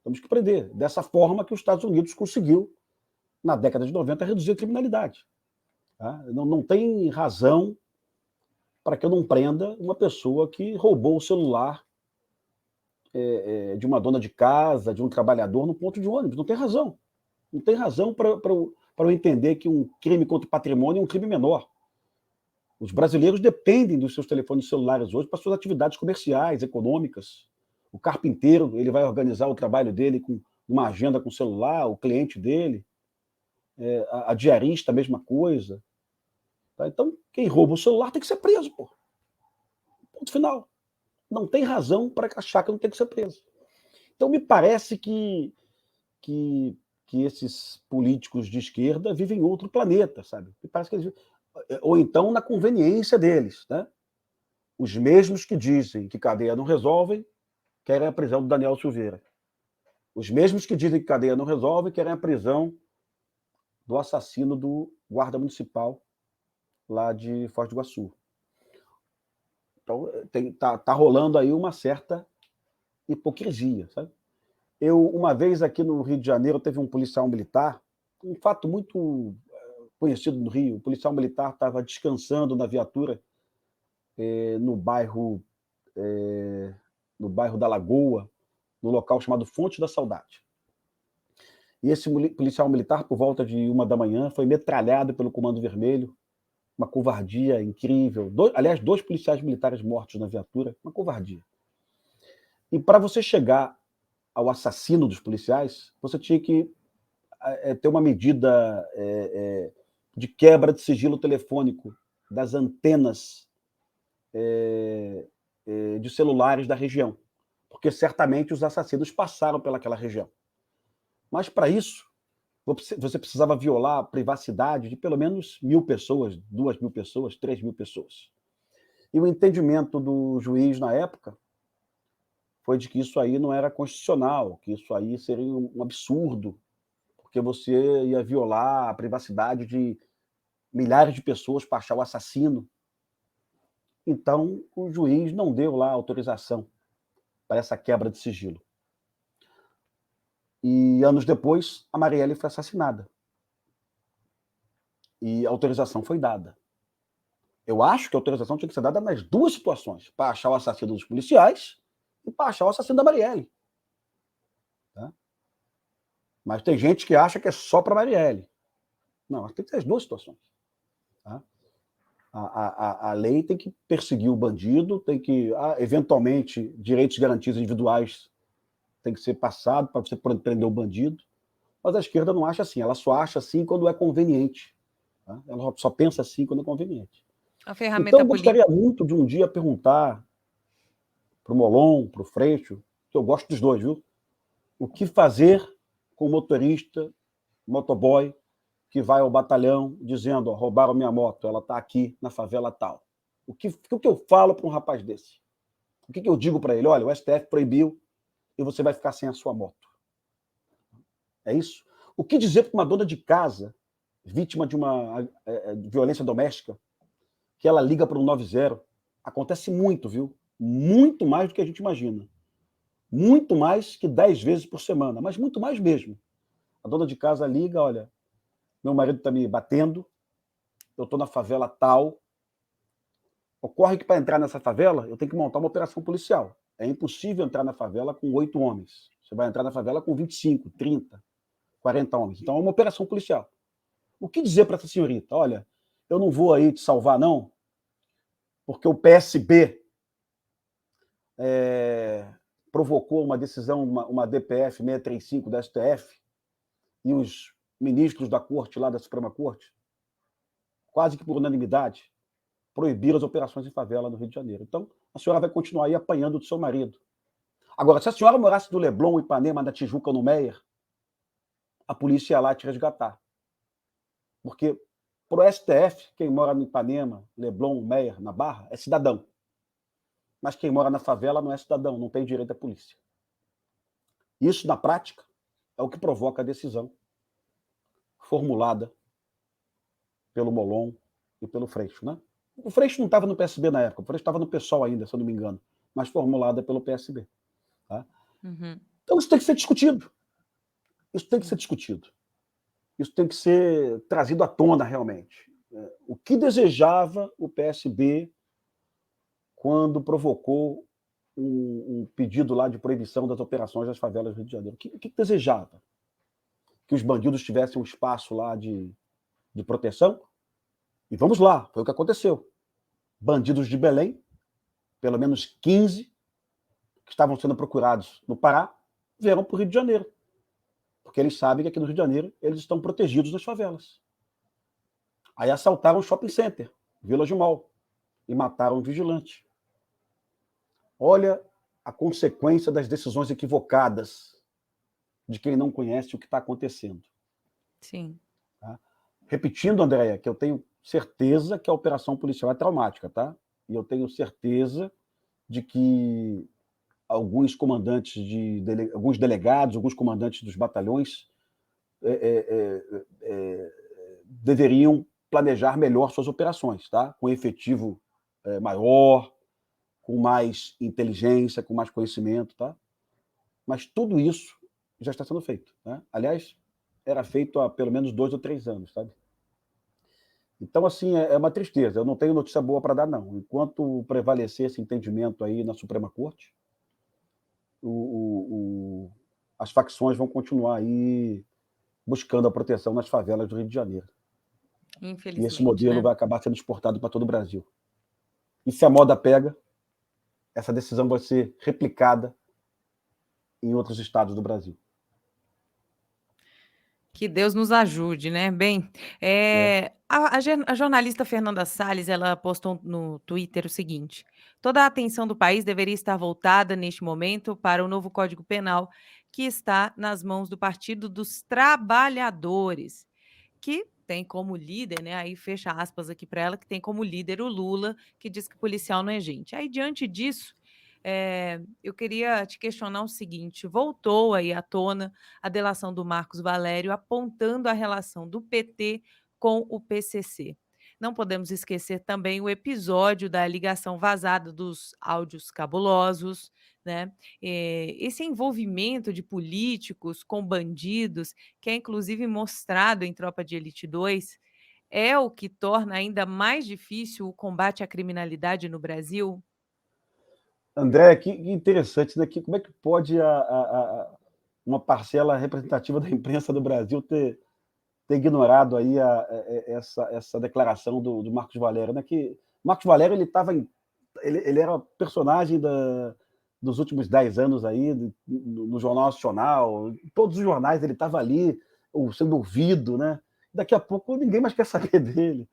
Temos que prender. Dessa forma que os Estados Unidos conseguiu, na década de 90, reduzir a criminalidade. Tá? Não tem razão para que eu não prenda uma pessoa que roubou o celular de uma dona de casa, de um trabalhador no ponto de ônibus. Não tem razão. Não tem razão para eu entender que um crime contra o patrimônio é um crime menor. Os brasileiros dependem dos seus telefones celulares hoje para suas atividades comerciais, econômicas. O carpinteiro, ele vai organizar o trabalho dele com uma agenda com o celular, o cliente dele. A diarista, a mesma coisa. Tá? Então, quem rouba o celular tem que ser preso, pô. Ponto final. Não tem razão para achar que não tem que ser preso. Então, me parece que esses políticos de esquerda vivem em outro planeta, sabe? Me parece que eles... Ou então na conveniência deles, né? Os mesmos que dizem que cadeia não resolve, querem a prisão do Daniel Silveira. Os mesmos que dizem que cadeia não resolve, querem a prisão do assassino do guarda municipal lá de Foz do Iguaçu. Então, tá rolando aí uma certa hipocrisia, sabe? Uma vez aqui no Rio de Janeiro, teve um policial militar, um fato muito conhecido no Rio, o policial militar estava descansando na viatura no bairro da Lagoa, no local chamado Fonte da Saudade. E esse policial militar, por volta de 1 da manhã, foi metralhado pelo Comando Vermelho, uma covardia incrível. Aliás, 2 policiais militares mortos na viatura, uma covardia. E para você chegar ao assassino dos policiais, você tinha que ter uma medida de quebra de sigilo telefônico das antenas de celulares da região, porque certamente os assassinos passaram pelaquela região. Mas para isso, você precisava violar a privacidade de pelo menos 1.000 pessoas, 2.000 pessoas, 3.000 pessoas. E o entendimento do juiz na época foi de que isso aí não era constitucional, que isso aí seria um absurdo, porque você ia violar a privacidade de milhares de pessoas para achar o assassino. Então, o juiz não deu lá autorização para essa quebra de sigilo. E anos depois, a Marielle foi assassinada. E a autorização foi dada. Eu acho que a autorização tinha que ser dada nas 2 situações, para achar o assassino dos policiais e para achar o assassino da Marielle. Tá? Mas tem gente que acha que é só para Marielle. Não, tem que ter as 2 situações. Tá? A lei tem que perseguir o bandido, tem que, eventualmente, direitos garantidos individuais tem que ser passado para você prender o bandido. Mas a esquerda não acha assim, ela só acha assim quando é conveniente. Tá? Ela só pensa assim quando é conveniente. A Então, ferramenta eu política. gostaria muito de um dia perguntar para o Molon, para o Freixo, que eu gosto dos dois, viu? O que fazer com o motorista, motoboy, que vai ao batalhão dizendo, ó, roubaram minha moto, ela está aqui na favela tal. O que eu falo para um rapaz desse? O que eu digo para ele? Olha, o STF proibiu e você vai ficar sem a sua moto. É isso? O que dizer para uma dona de casa, vítima de uma violência doméstica, que ela liga para o 90? Acontece muito, viu? Muito mais do que a gente imagina. Muito mais que 10 vezes por semana, mas muito mais mesmo. A dona de casa liga, olha, meu marido está me batendo, eu estou na favela tal. Ocorre que para entrar nessa favela, eu tenho que montar uma operação policial. É impossível entrar na favela com 8 homens. Você vai entrar na favela com 25, 30, 40 homens. Então é uma operação policial. O que dizer para essa senhorita? Olha, eu não vou aí te salvar, não, porque o PSB provocou uma decisão, uma DPF 635 da STF, e os ministros da corte, lá da Suprema Corte, quase que por unanimidade, proibiram as operações em favela no Rio de Janeiro. Então, a senhora vai continuar aí apanhando do seu marido. Agora, se a senhora morasse no Leblon, Ipanema, na Tijuca ou no Meier, a polícia ia lá te resgatar. Porque, para o STF, quem mora no Ipanema, Leblon, Meyer, na Barra, é cidadão. Mas quem mora na favela não é cidadão, não tem direito à polícia. Isso, na prática, é o que provoca a decisão formulada pelo Molon e pelo Freixo, né? O Freixo não estava no PSB na época, o Freixo estava no PSOL ainda, se eu não me engano, mas formulada pelo PSB. Tá? Uhum. Então isso tem que ser discutido. Isso tem que ser Sim. discutido. Isso tem que ser trazido à tona realmente. O que desejava o PSB quando provocou um pedido lá de proibição das operações das favelas do Rio de Janeiro? O que desejava? Que os bandidos tivessem um espaço lá de proteção? E vamos lá, foi o que aconteceu. Bandidos de Belém, pelo menos 15, que estavam sendo procurados no Pará, vieram para o Rio de Janeiro. Porque eles sabem que aqui no Rio de Janeiro eles estão protegidos nas favelas. Aí assaltaram o shopping center, Village Mall, e mataram um vigilante. Olha a consequência das decisões equivocadas de quem não conhece o que está acontecendo. Sim. Tá? Repetindo, Andréia, que eu tenho certeza que a operação policial é traumática, tá? E eu tenho certeza de que alguns comandantes alguns delegados, alguns comandantes dos batalhões deveriam planejar melhor suas operações, tá? Com efetivo maior, com mais inteligência, com mais conhecimento, tá? Mas tudo isso já está sendo feito, né? Aliás, era feito há pelo menos 2 ou 3 anos, sabe? Então, assim, é uma tristeza. Eu não tenho notícia boa para dar, não. Enquanto prevalecer esse entendimento aí na Suprema Corte, as facções vão continuar aí buscando a proteção nas favelas do Rio de Janeiro. E esse Infelizmente, modelo né? vai acabar sendo exportado para todo o Brasil. E se a moda pega, essa decisão vai ser replicada em outros estados do Brasil. Que Deus nos ajude, né. Bem, É. a jornalista Fernanda Salles, ela postou no Twitter o seguinte: "Toda a atenção do país deveria estar voltada, neste momento, para o novo Código Penal, que está nas mãos do Partido dos Trabalhadores", que tem como líder, né, aí fecha aspas aqui para ela, que tem como líder o Lula, que diz que policial não é gente. Aí, diante disso, eu queria te questionar o seguinte: voltou aí à tona a delação do Marcos Valério, apontando a relação do PT com o PCC. Não podemos esquecer também o episódio da ligação vazada dos áudios cabulosos, né? Esse envolvimento de políticos com bandidos, que é inclusive mostrado em Tropa de Elite 2, é o que torna ainda mais difícil o combate à criminalidade no Brasil? André, que interessante, né? Como é que pode uma parcela representativa da imprensa do Brasil ter ignorado aí essa declaração do Marcos Valério, né? Que Marcos Valério ele era personagem dos últimos 10 anos aí no Jornal Nacional, em todos os jornais ele estava ali sendo ouvido, né? Daqui a pouco ninguém mais quer saber dele.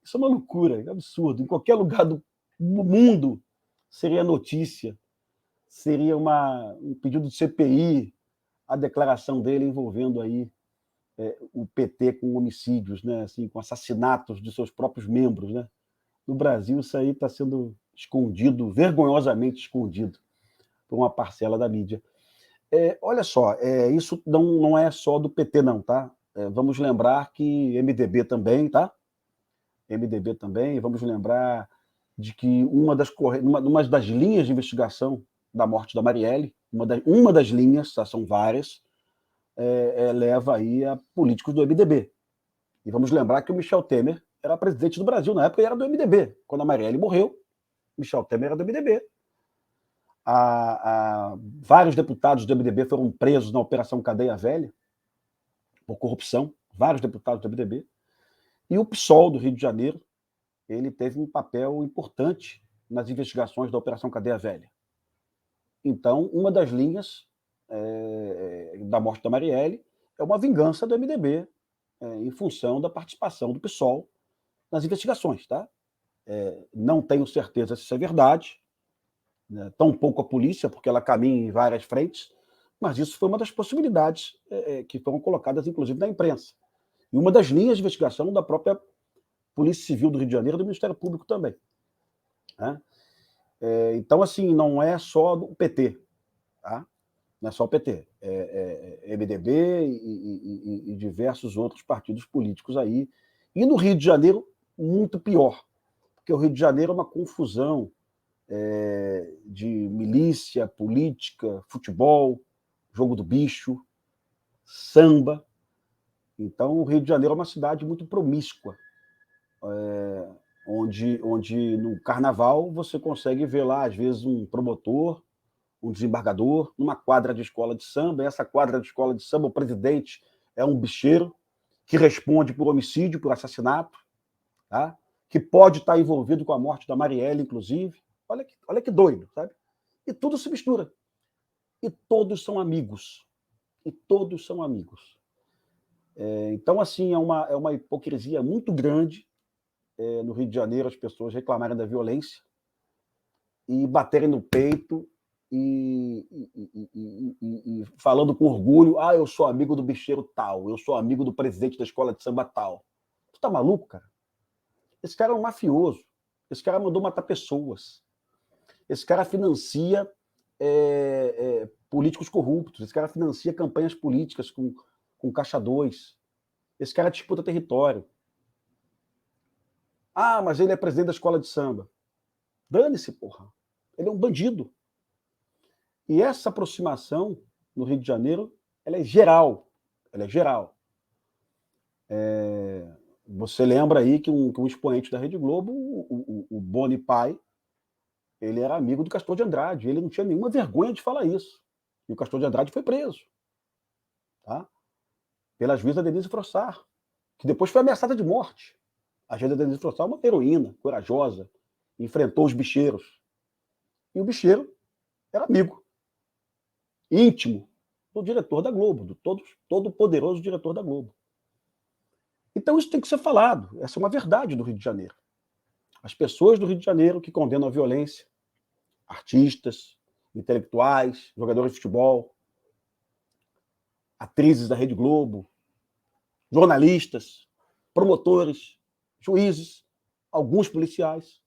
Isso é uma loucura, é um absurdo. Em qualquer lugar do mundo seria notícia, seria um pedido de CPI, a declaração dele envolvendo aí o PT com homicídios, né, assim, com assassinatos de seus próprios membros, né? No Brasil, isso aí está sendo escondido, vergonhosamente escondido, por uma parcela da mídia. Olha só, isso não é só do PT, não, tá? Vamos lembrar que MDB também, tá? MDB também, vamos lembrar de que uma das linhas de investigação da morte da Marielle, uma das linhas, tá, são várias, leva aí a políticos do MDB. E vamos lembrar que o Michel Temer era presidente do Brasil na época e era do MDB. Quando a Marielle morreu, Michel Temer era do MDB. Vários deputados do MDB foram presos na Operação Cadeia Velha por corrupção, vários deputados do MDB. E o PSOL do Rio de Janeiro, ele teve um papel importante nas investigações da Operação Cadeia Velha. Então, uma das linhas da morte da Marielle é uma vingança do MDB em função da participação do PSOL nas investigações, tá? Não tenho certeza se isso é verdade, né? Tampouco a polícia, porque ela caminha em várias frentes, mas isso foi uma das possibilidades que foram colocadas, inclusive, na imprensa. E uma das linhas de investigação da própria Polícia Civil do Rio de Janeiro e do Ministério Público também. Né? Então, assim, não é só o PT, tá? Não é só o PT, MDB e diversos outros partidos políticos aí. E no Rio de Janeiro, muito pior, porque o Rio de Janeiro é uma confusão de milícia, política, futebol, jogo do bicho, samba. Então, o Rio de Janeiro é uma cidade muito promíscua, onde no carnaval você consegue ver lá, às vezes, um promotor, um desembargador, numa quadra de escola de samba, e essa quadra de escola de samba, o presidente é um bicheiro que responde por homicídio, por assassinato, tá? Que pode estar envolvido com a morte da Marielle, inclusive. Olha que doido, sabe? E tudo se mistura. E todos são amigos. E todos são amigos. Então, assim, é uma hipocrisia muito grande no Rio de Janeiro as pessoas reclamarem da violência e baterem no peito e falando com orgulho, eu sou amigo do bicheiro tal, eu sou amigo do presidente da escola de samba tal. Tu tá maluco, cara? Esse cara é um mafioso. Esse cara mandou matar pessoas. Esse cara financia políticos corruptos. Esse cara financia campanhas políticas com caixa 2. Esse cara disputa território. Mas ele é presidente da escola de samba. Dane-se, porra. Ele é um bandido. E essa aproximação no Rio de Janeiro, ela é geral. Ela é geral. Você lembra aí que um expoente da Rede Globo, o Boni Pai, ele era amigo do Castor de Andrade. Ele não tinha nenhuma vergonha de falar isso. E o Castor de Andrade foi preso. Tá? Pela juíza Denise Frossar, que depois foi ameaçada de morte. A juíza Denise Frossar é uma heroína, corajosa, enfrentou os bicheiros. E o bicheiro era amigo, íntimo, do diretor da Globo, do todo poderoso diretor da Globo. Então isso tem que ser falado. Essa é uma verdade do Rio de Janeiro. As pessoas do Rio de Janeiro que condenam a violência, artistas, intelectuais, jogadores de futebol, atrizes da Rede Globo, jornalistas, promotores, juízes, alguns policiais.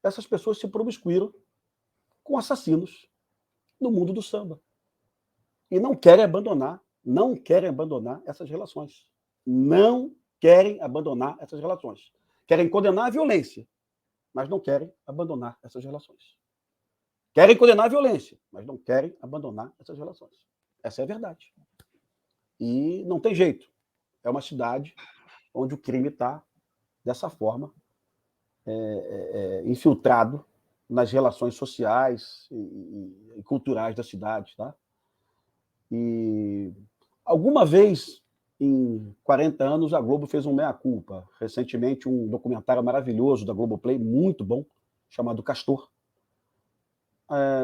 Essas pessoas se promiscuíram com assassinos no mundo do samba. E não querem abandonar essas relações. Não querem abandonar essas relações. Querem condenar a violência, mas não querem abandonar essas relações. Querem condenar a violência, mas não querem abandonar essas relações. Essa é a verdade. E não tem jeito. É uma cidade onde o crime está dessa forma, infiltrado nas relações sociais e culturais da cidade. Tá? E alguma vez, em 40 anos, a Globo fez um meia-culpa. Recentemente, um documentário maravilhoso da Globoplay, muito bom, chamado Castor.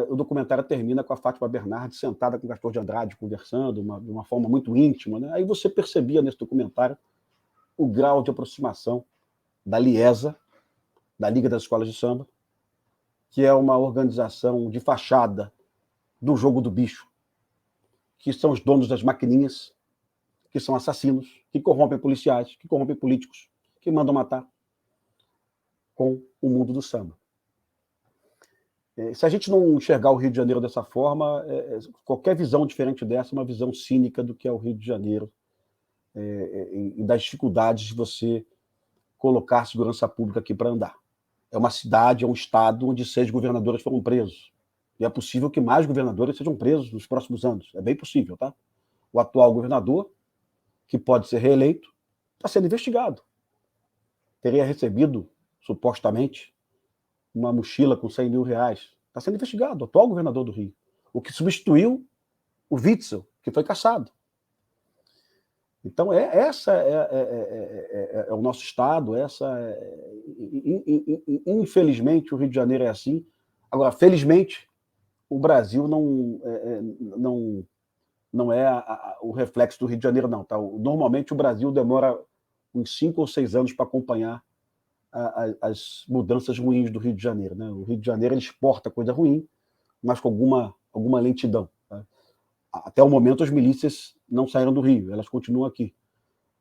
O documentário termina com a Fátima Bernardes sentada com o Castor de Andrade, conversando de uma forma muito íntima. Né? Aí você percebia nesse documentário o grau de aproximação da Liesa, da Liga das Escolas de Samba, que é uma organização de fachada do jogo do bicho, que são os donos das maquininhas, que são assassinos, que corrompem policiais, que corrompem políticos, que mandam matar, com o mundo do samba. Se a gente não enxergar o Rio de Janeiro dessa forma, qualquer visão diferente dessa é uma visão cínica do que é o Rio de Janeiro e das dificuldades de você colocar a segurança pública aqui para andar. É uma cidade, é um estado onde 6 governadores foram presos. E é possível que mais governadores sejam presos nos próximos anos. É bem possível, tá? O atual governador, que pode ser reeleito, está sendo investigado. Teria recebido, supostamente, uma mochila com 100 mil reais. Está sendo investigado, o atual governador do Rio. O que substituiu o Witzel, que foi cassado. Então, essa é o nosso estado, infelizmente, o Rio de Janeiro é assim. Agora, felizmente, o Brasil não é o reflexo do Rio de Janeiro, não. Tá? Normalmente, o Brasil demora uns 5 ou 6 anos para acompanhar as mudanças ruins do Rio de Janeiro. Né? O Rio de Janeiro ele exporta coisa ruim, mas com alguma lentidão. Tá? Até o momento, as milícias não saíram do Rio, elas continuam aqui.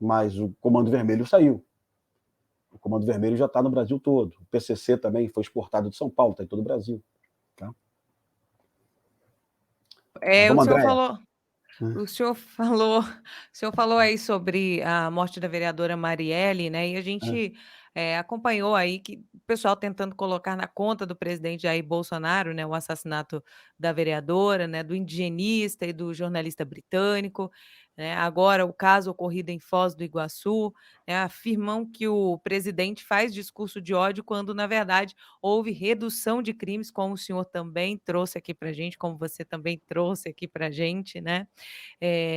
mas o Comando Vermelho saiu. O Comando Vermelho já está no Brasil todo. O PCC também foi exportado de São Paulo, está em todo o Brasil. Tá? Mas O vamos, senhor Andréia. falou o senhor falou aí sobre a morte da vereadora Marielle, né, e a gente, acompanhou aí que o pessoal tentando colocar na conta do presidente Jair Bolsonaro, né, o assassinato da vereadora, né, do indigenista e do jornalista britânico, né, agora o caso ocorrido em Foz do Iguaçu, né, afirmam que o presidente faz discurso de ódio quando, na verdade, houve redução de crimes, como o senhor também trouxe aqui pra gente, como você também trouxe aqui pra gente, né,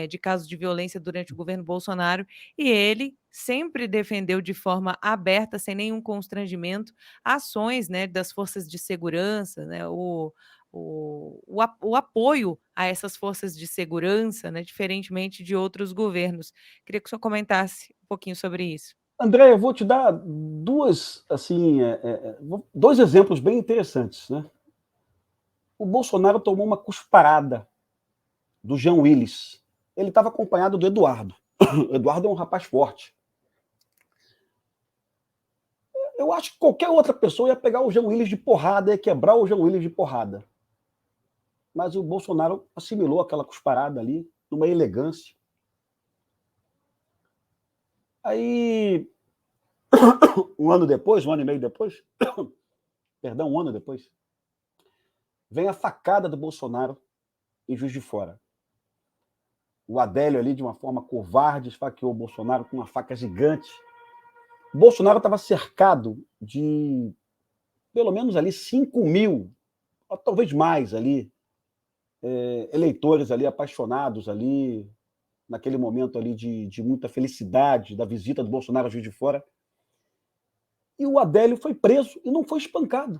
de casos de violência durante o governo Bolsonaro, e ele sempre defendeu de forma aberta, sem nenhum constrangimento, ações, né, das forças de segurança, né, o apoio a essas forças de segurança, né, diferentemente de outros governos. Queria que o senhor comentasse um pouquinho sobre isso. André, eu vou te dar dois exemplos bem interessantes. Né? O Bolsonaro tomou uma cusparada do Jean Willis. Ele estava acompanhado do Eduardo. O Eduardo é um rapaz forte. Eu acho que qualquer outra pessoa ia pegar o Jean Willis de porrada, ia quebrar o Jean Willis de porrada. Mas o Bolsonaro assimilou aquela cusparada ali, numa elegância. Aí, um ano depois, um ano e meio depois, perdão, um ano depois, vem a facada do Bolsonaro em Juiz de Fora. O Adélio ali, de uma forma covarde, esfaqueou o Bolsonaro com uma faca gigante. O Bolsonaro estava cercado de pelo menos ali 5.000, ou talvez mais ali, eleitores ali apaixonados ali, naquele momento ali de muita felicidade da visita do Bolsonaro a Juiz de Fora. E o Adélio foi preso e não foi espancado.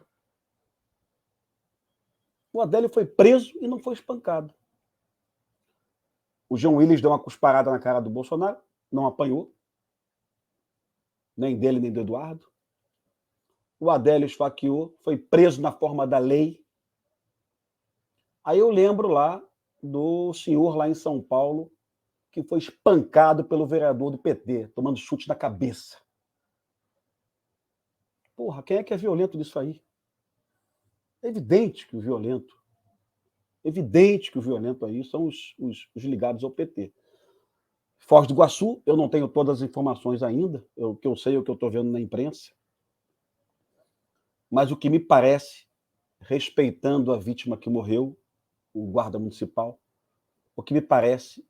O Adélio foi preso e não foi espancado. O João Willis deu uma cusparada na cara do Bolsonaro, não apanhou, nem dele nem do Eduardo. O Adélio esfaqueou, foi preso na forma da lei. Aí eu lembro lá do senhor lá em São Paulo que foi espancado pelo vereador do PT, tomando chute na cabeça. Porra, quem é que é violento nisso aí? É evidente que o violento aí são os ligados ao PT. Foz do Iguaçu, eu não tenho todas as informações ainda, o que eu sei é o que eu estou vendo na imprensa, mas o que me parece, respeitando a vítima que morreu, o guarda municipal, o que me parece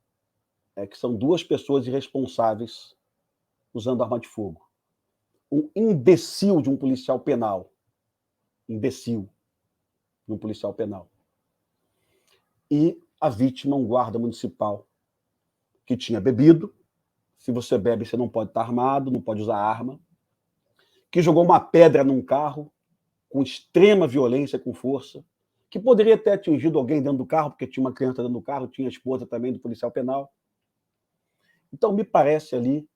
é que são duas pessoas irresponsáveis usando arma de fogo. Um imbecil de um policial penal, imbecil de um policial penal, e a vítima, um guarda municipal, que tinha bebido. Se você bebe, você não pode estar armado, não pode usar arma, que jogou uma pedra num carro com extrema violência, com força, que poderia ter atingido alguém dentro do carro, porque tinha uma criança dentro do carro, tinha a esposa também do policial penal. Então, me parece ali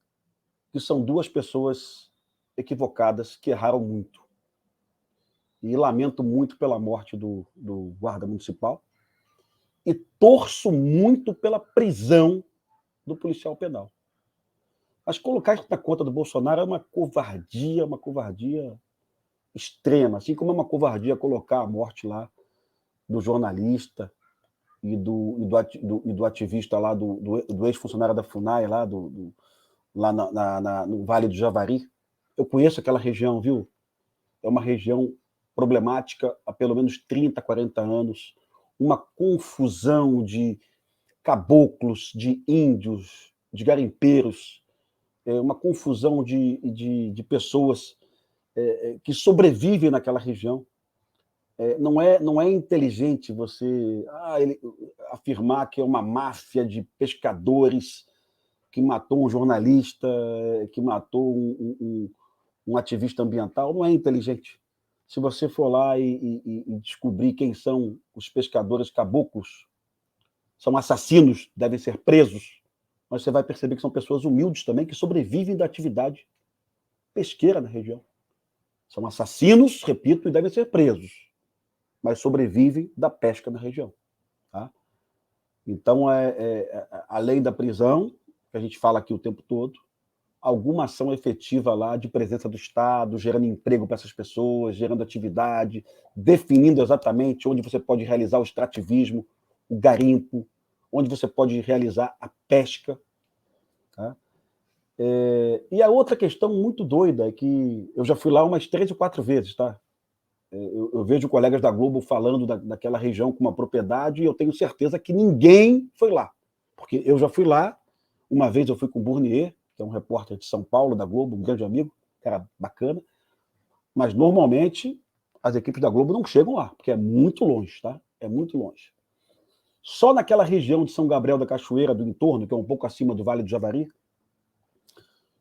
que são duas pessoas equivocadas que erraram muito. E lamento muito pela morte do guarda municipal e torço muito pela prisão do policial penal. Mas colocar isso na conta do Bolsonaro é uma covardia extrema, assim como é uma covardia colocar a morte lá do jornalista e do ativista lá, do ex-funcionário da FUNAI, lá no Vale do Javari. Eu conheço aquela região, viu? É uma região problemática há pelo menos 30, 40 anos, uma confusão de caboclos, de índios, de garimpeiros, uma confusão de pessoas que sobrevivem naquela região. Não é inteligente você afirmar que é uma máfia de pescadores que matou um jornalista, que matou um ativista ambiental. Não é inteligente. Se você for lá e descobrir quem são os pescadores caboclos, são assassinos, devem ser presos, mas você vai perceber que são pessoas humildes também, que sobrevivem da atividade pesqueira na região. São assassinos, repito, e devem ser presos, mas sobrevivem da pesca na região. Tá? Então, além da prisão, que a gente fala aqui o tempo todo, alguma ação efetiva lá de presença do Estado, gerando emprego para essas pessoas, gerando atividade, definindo exatamente onde você pode realizar o extrativismo, o garimpo, onde você pode realizar a pesca. Tá? E a outra questão muito doida é que eu já fui lá umas 3 ou 4 vezes, tá? Eu vejo colegas da Globo falando daquela região com uma propriedade e eu tenho certeza que ninguém foi lá. Porque eu já fui lá, uma vez eu fui com o Burnier, que é um repórter de São Paulo, da Globo, um grande amigo, cara bacana, mas normalmente as equipes da Globo não chegam lá, porque é muito longe, tá? É muito longe. Só naquela região de São Gabriel da Cachoeira, do entorno, que é um pouco acima do Vale do Javari,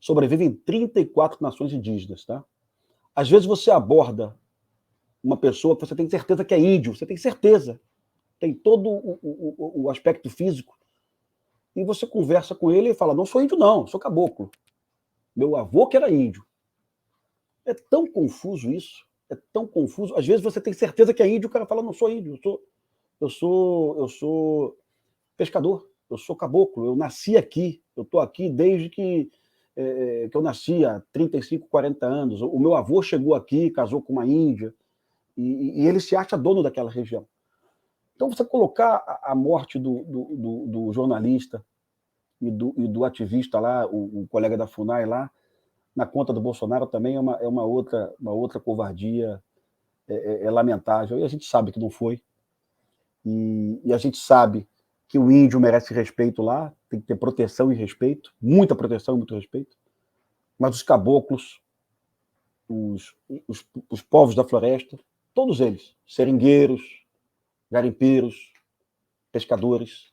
sobrevivem 34 nações indígenas, tá? Às vezes você aborda uma pessoa que você tem certeza que é índio, você tem certeza, tem todo o aspecto físico, e você conversa com ele e fala, não sou índio não, sou caboclo. Meu avô que era índio. É tão confuso isso, é tão confuso. Às vezes você tem certeza que é índio, o cara fala, não sou índio, eu sou pescador, eu sou caboclo, eu nasci aqui, eu estou aqui desde que eu nasci há 35, 40 anos. O meu avô chegou aqui, casou com uma índia, e ele se acha dono daquela região. Então, você colocar a morte do jornalista e do ativista lá, o colega da FUNAI lá, na conta do Bolsonaro também é uma outra covardia lamentável. E a gente sabe que não foi. E a gente sabe que o índio merece respeito lá, tem que ter proteção e respeito, muita proteção e muito respeito. Mas os caboclos, os povos da floresta, todos eles, seringueiros, garimpeiros, pescadores,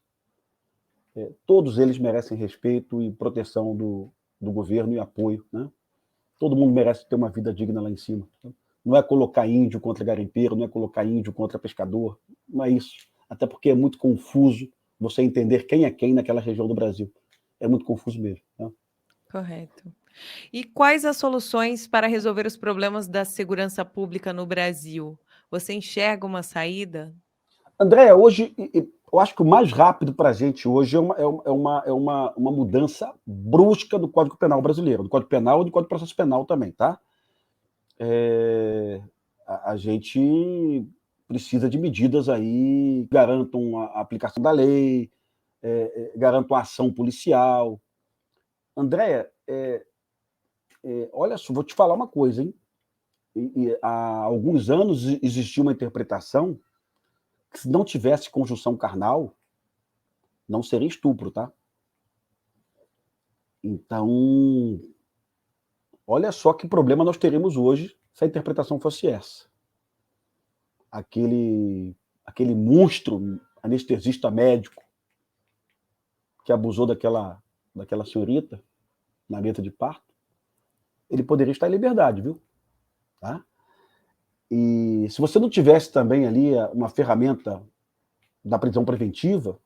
todos eles merecem respeito e proteção do governo e apoio. Né? Todo mundo merece ter uma vida digna lá em cima. Não é colocar índio contra garimpeiro, não é colocar índio contra pescador, não é isso. Até porque é muito confuso você entender quem é quem naquela região do Brasil. É muito confuso mesmo. Né? Correto. E quais as soluções para resolver os problemas da segurança pública no Brasil? Você enxerga uma saída? Andréia, hoje, eu acho que o mais rápido para a gente hoje é uma mudança brusca do Código Penal brasileiro, do Código Penal e do Código de Processo Penal também, tá? A gente precisa de medidas aí que garantam a aplicação da lei, garantam a ação policial. Andréia, olha só, vou te falar uma coisa, hein? Há alguns anos existia uma interpretação que se não tivesse conjunção carnal, não seria estupro, tá? Então, olha só que problema nós teríamos hoje se a interpretação fosse essa. Aquele monstro anestesista médico que abusou daquela senhorita na mesa de parto, ele poderia estar em liberdade, viu? Tá? E se você não tivesse também ali uma ferramenta da prisão preventiva,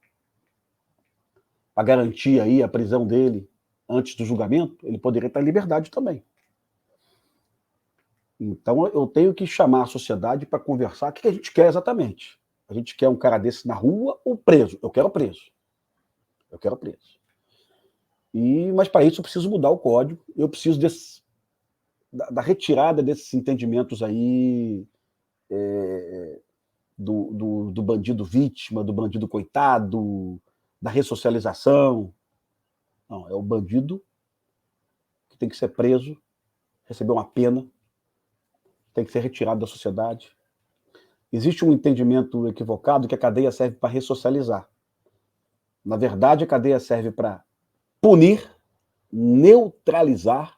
para garantir aí a prisão dele antes do julgamento, ele poderia estar em liberdade também. Então eu tenho que chamar a sociedade para conversar. O que a gente quer exatamente? A gente quer um cara desse na rua ou preso? Eu quero preso. Eu quero preso. Mas para isso eu preciso mudar o código, eu preciso da retirada desses entendimentos aí do bandido vítima, do bandido coitado, da ressocialização. Não, é o bandido que tem que ser preso, receber uma pena, tem que ser retirado da sociedade. Existe um entendimento equivocado que a cadeia serve para ressocializar. Na verdade, a cadeia serve para punir, neutralizar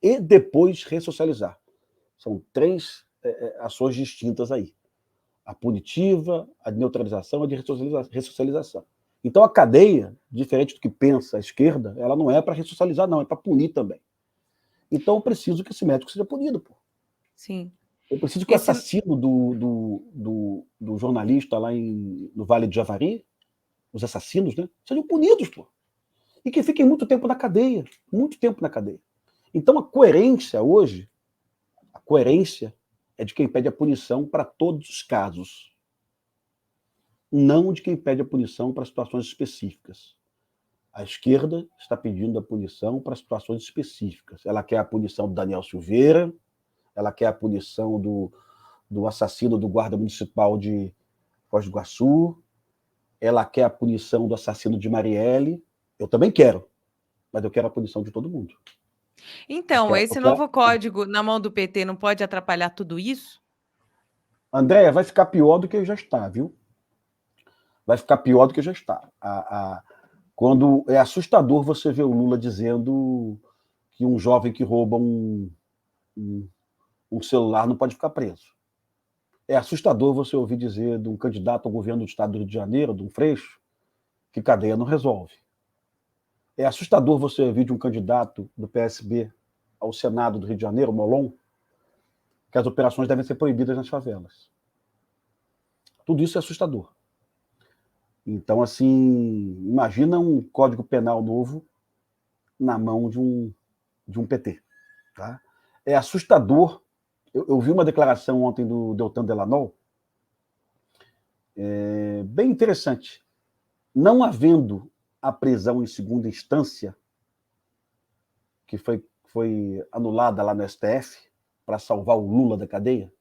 e depois ressocializar. São 3 ações distintas aí. A punitiva, a de neutralização e a de ressocialização. Então a cadeia, diferente do que pensa a esquerda, ela não é para ressocializar, não, é para punir também. Então eu preciso que esse médico seja punido, pô. Sim. Eu preciso que o Esse assassino do jornalista lá no Vale do Javari, os assassinos, né, sejam punidos, pô. E que fiquem muito tempo na cadeia. Muito tempo na cadeia. Então a coerência hoje, a coerência é de quem pede a punição para todos os casos. Não de quem pede a punição para situações específicas. A esquerda está pedindo a punição para situações específicas. Ela quer a punição do Daniel Silveira, ela quer a punição do assassino do guarda municipal de Foz do Iguaçu, ela quer a punição do assassino de Marielle. Eu também quero, mas eu quero a punição de todo mundo. Então, Eu esse quero... novo código na mão do PT não pode atrapalhar tudo isso? Andréia, vai ficar pior do que já está, viu? Vai ficar pior do que já está. Quando é assustador você ver o Lula dizendo que um jovem que rouba um celular não pode ficar preso. É assustador você ouvir dizer de um candidato ao governo do estado do Rio de Janeiro, de um Freixo, que cadeia não resolve. É assustador você ouvir de um candidato do PSB ao Senado do Rio de Janeiro, Molon, que as operações devem ser proibidas nas favelas. Tudo isso é assustador. Então, assim, imagina um Código Penal novo na mão de um PT. Tá? É assustador. Eu vi uma declaração ontem do Deltan Delanolle, bem interessante. Não havendo a prisão em segunda instância, que foi anulada lá no STF, para salvar o Lula da cadeia,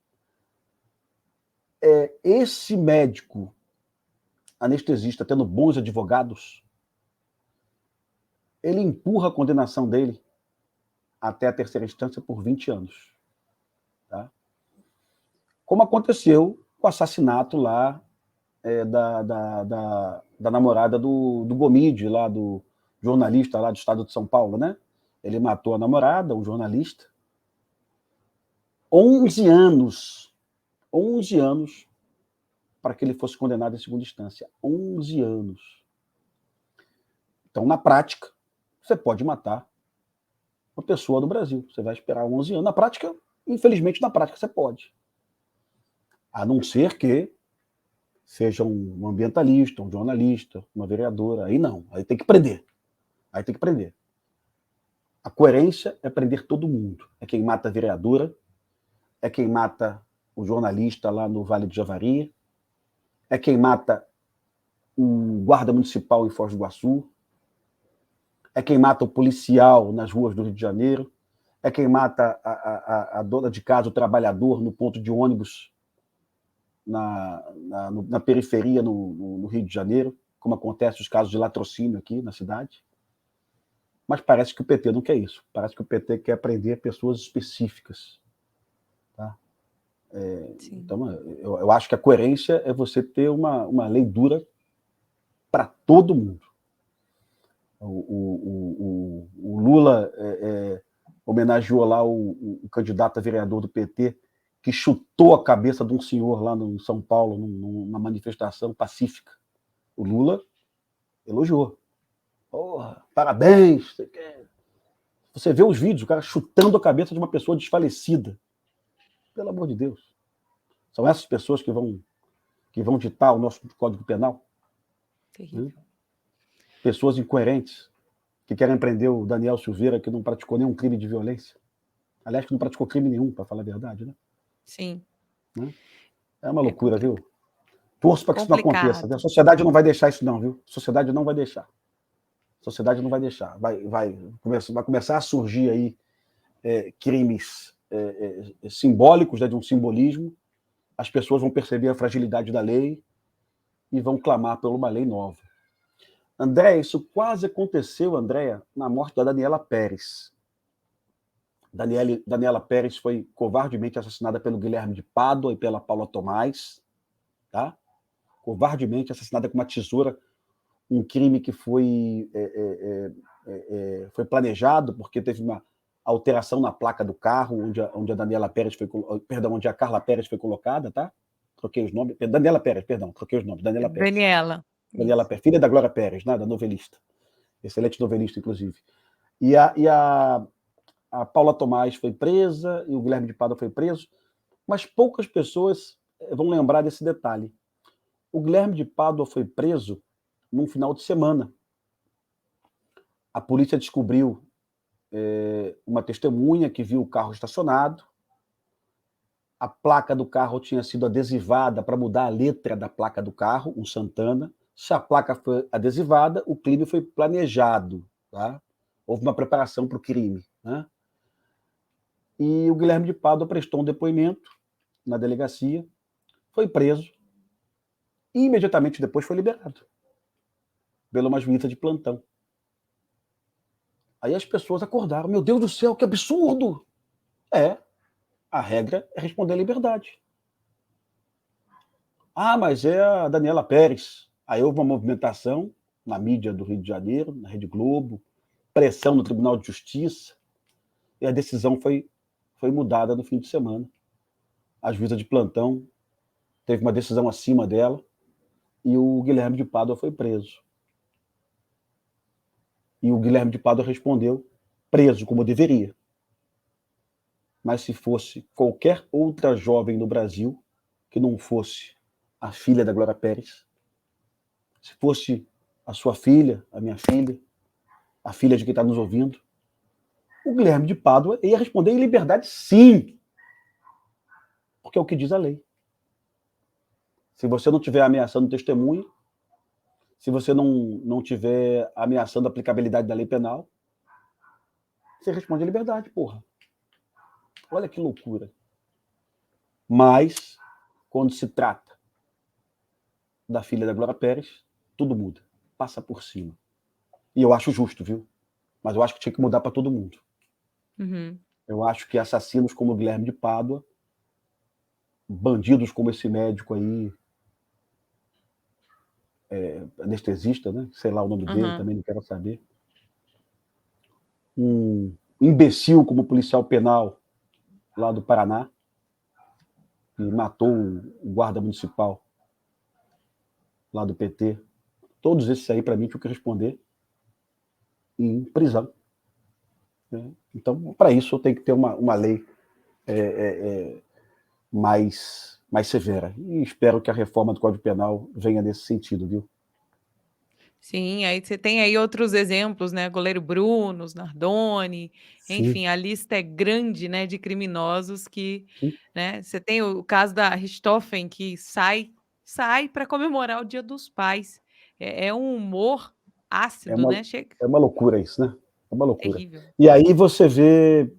esse médico anestesista, tendo bons advogados, ele empurra a condenação dele até a terceira instância por 20 anos. Tá? Como aconteceu com o assassinato lá da namorada do Gomide, lá do jornalista lá do estado de São Paulo, né? Ele matou a namorada, um jornalista. 11 anos. 11 anos para que ele fosse condenado em segunda instância. 11 anos. Então, na prática, você pode matar uma pessoa do Brasil. Você vai esperar 11 anos. Na prática, infelizmente, na prática, você pode. A não ser que seja um ambientalista, um jornalista, uma vereadora. Aí não. Aí tem que prender. Aí tem que prender. A coerência é prender todo mundo. É quem mata a vereadora, é quem mata o jornalista lá no Vale do Javari, é quem mata o guarda municipal em Foz do Iguaçu, é quem mata o policial nas ruas do Rio de Janeiro, é quem mata a dona de casa, o trabalhador no ponto de ônibus na periferia, no Rio de Janeiro, como acontece os casos de latrocínio aqui na cidade. Mas parece que o PT não quer isso. Parece que o PT quer prender pessoas específicas. Tá? Então, eu acho que a coerência é você ter uma lei dura para todo mundo. O Lula homenageou lá o candidato a vereador do PT que chutou a cabeça de um senhor lá em São Paulo, numa manifestação pacífica. O Lula elogiou. Porra, parabéns. Você vê os vídeos, o cara chutando a cabeça de uma pessoa desfalecida. Pelo amor de Deus. São essas pessoas que vão ditar o nosso Código Penal? Terrível. Pessoas incoerentes, que querem prender o Daniel Silveira, que não praticou nenhum crime de violência. Aliás, que não praticou crime nenhum, para falar a verdade, né? Sim. Né? É uma loucura, viu? Torço para que isso não aconteça. Complicado. A sociedade não vai deixar isso, não, viu? A sociedade não vai deixar. A sociedade não vai deixar. Vai começar a surgir aí crimes simbólicos, né, de um simbolismo. As pessoas vão perceber a fragilidade da lei e vão clamar por uma lei nova. André, isso quase aconteceu, Andréa, na morte da Daniela Pérez. Daniela Pérez foi covardemente assassinada pelo Guilherme de Pádua e pela Paula Tomás, tá? Covardemente assassinada com uma tesoura, um crime que foi planejado porque teve uma alteração na placa do carro onde a Daniela Pérez onde a Carla Pérez foi colocada, tá? Troquei os nomes. Daniela Pérez, perdão, troquei os nomes. Daniela Pérez. Daniela Pérez, filha da Glória Pérez, né, da novelista. Excelente novelista, inclusive. E a Paula Tomás foi presa e o Guilherme de Pádua foi preso, mas poucas pessoas vão lembrar desse detalhe. O Guilherme de Pádua foi preso num final de semana. A polícia descobriu uma testemunha que viu o carro estacionado, a placa do carro tinha sido adesivada para mudar a letra da placa do carro, um Santana, Se a placa foi adesivada, o crime foi planejado, tá? Houve uma preparação para o crime, né? E o Guilherme de Pádua prestou um depoimento na delegacia, foi preso e imediatamente depois foi liberado pela uma juíza de plantão. Aí as pessoas acordaram, meu Deus do céu, que absurdo! A regra é responder à liberdade. Ah, mas é a Daniela Pérez. Aí houve uma movimentação na mídia do Rio de Janeiro, na Rede Globo, pressão no Tribunal de Justiça, e a decisão foi mudada no fim de semana. A juíza de plantão teve uma decisão acima dela e o Guilherme de Pádua foi preso. E o Guilherme de Pádua respondeu preso, como deveria. Mas se fosse qualquer outra jovem no Brasil que não fosse a filha da Glória Pérez, se fosse a sua filha, a minha filha, a filha de quem está nos ouvindo, o Guilherme de Pádua ia responder em liberdade, sim, porque é o que diz a lei. Se você não estiver ameaçando testemunha, se você não estiver ameaçando a aplicabilidade da lei penal, você responde em liberdade, porra. Olha que loucura. Mas, quando se trata da filha da Glória Pérez, tudo muda. Passa por cima. E eu acho justo, viu? Mas eu acho que tinha que mudar para todo mundo. Uhum. Eu acho que assassinos como o Guilherme de Pádua, bandidos como esse médico aí, anestesista, né? Sei lá o nome dele, Uhum. também não quero saber. Um imbecil como policial penal lá do Paraná, que matou o guarda municipal lá do PT. Todos esses aí, para mim, tinham que responder em prisão. Né? Então, para isso, tem que ter uma lei mais severa. E espero que a reforma do Código Penal venha nesse sentido, viu? Sim, aí você tem aí outros exemplos, né, goleiro Bruno, os Nardoni, Sim, enfim, a lista é grande, né, de criminosos que, sim. né, você tem o caso da Richthofen que sai para comemorar o Dia dos Pais. É um humor É ácido, uma, né, chega é uma loucura isso, né? É uma loucura. terrível. E aí você vê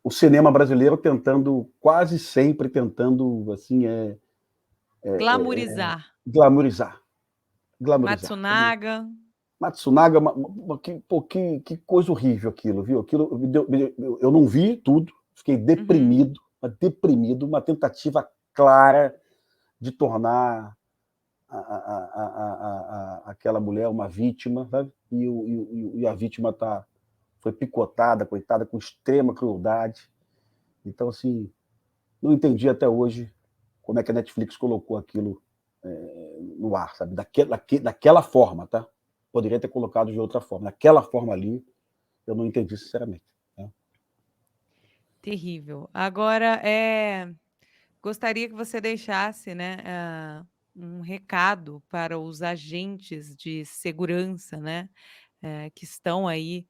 o cinema brasileiro tentando, quase sempre tentando, assim, Glamorizar. glamourizar. Glamourizar. Matsunaga. Matsunaga, que coisa horrível aquilo, viu? Aquilo eu não vi tudo, fiquei Uhum. deprimido, uma tentativa clara de tornar aquela mulher uma vítima, sabe? E a vítima foi picotada, coitada, com extrema crueldade. Então, assim, não entendi até hoje como é que a Netflix colocou aquilo no ar, sabe? Daquela forma, tá? Poderia ter colocado de outra forma. Daquela forma ali, eu não entendi, sinceramente. Né? Terrível. Agora, gostaria que você deixasse, né, um recado para os agentes de segurança, né, que estão aí,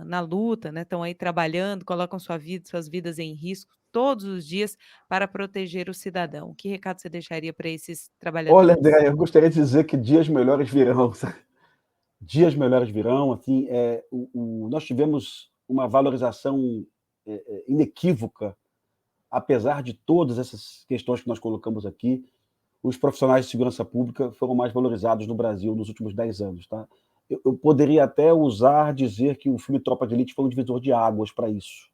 na luta, né, estão aí trabalhando, colocam suas vidas em risco todos os dias para proteger o cidadão. Que recado você deixaria para esses Olha, trabalhadores? André, eu gostaria de dizer que dias melhores virão. Sabe? Dias melhores virão. Assim, nós tivemos uma valorização inequívoca, apesar de todas essas questões que nós colocamos aqui. Os profissionais de segurança pública foram mais valorizados no Brasil nos últimos 10 anos. Tá? Eu poderia até dizer que o filme Tropa de Elite foi um divisor de águas para isso.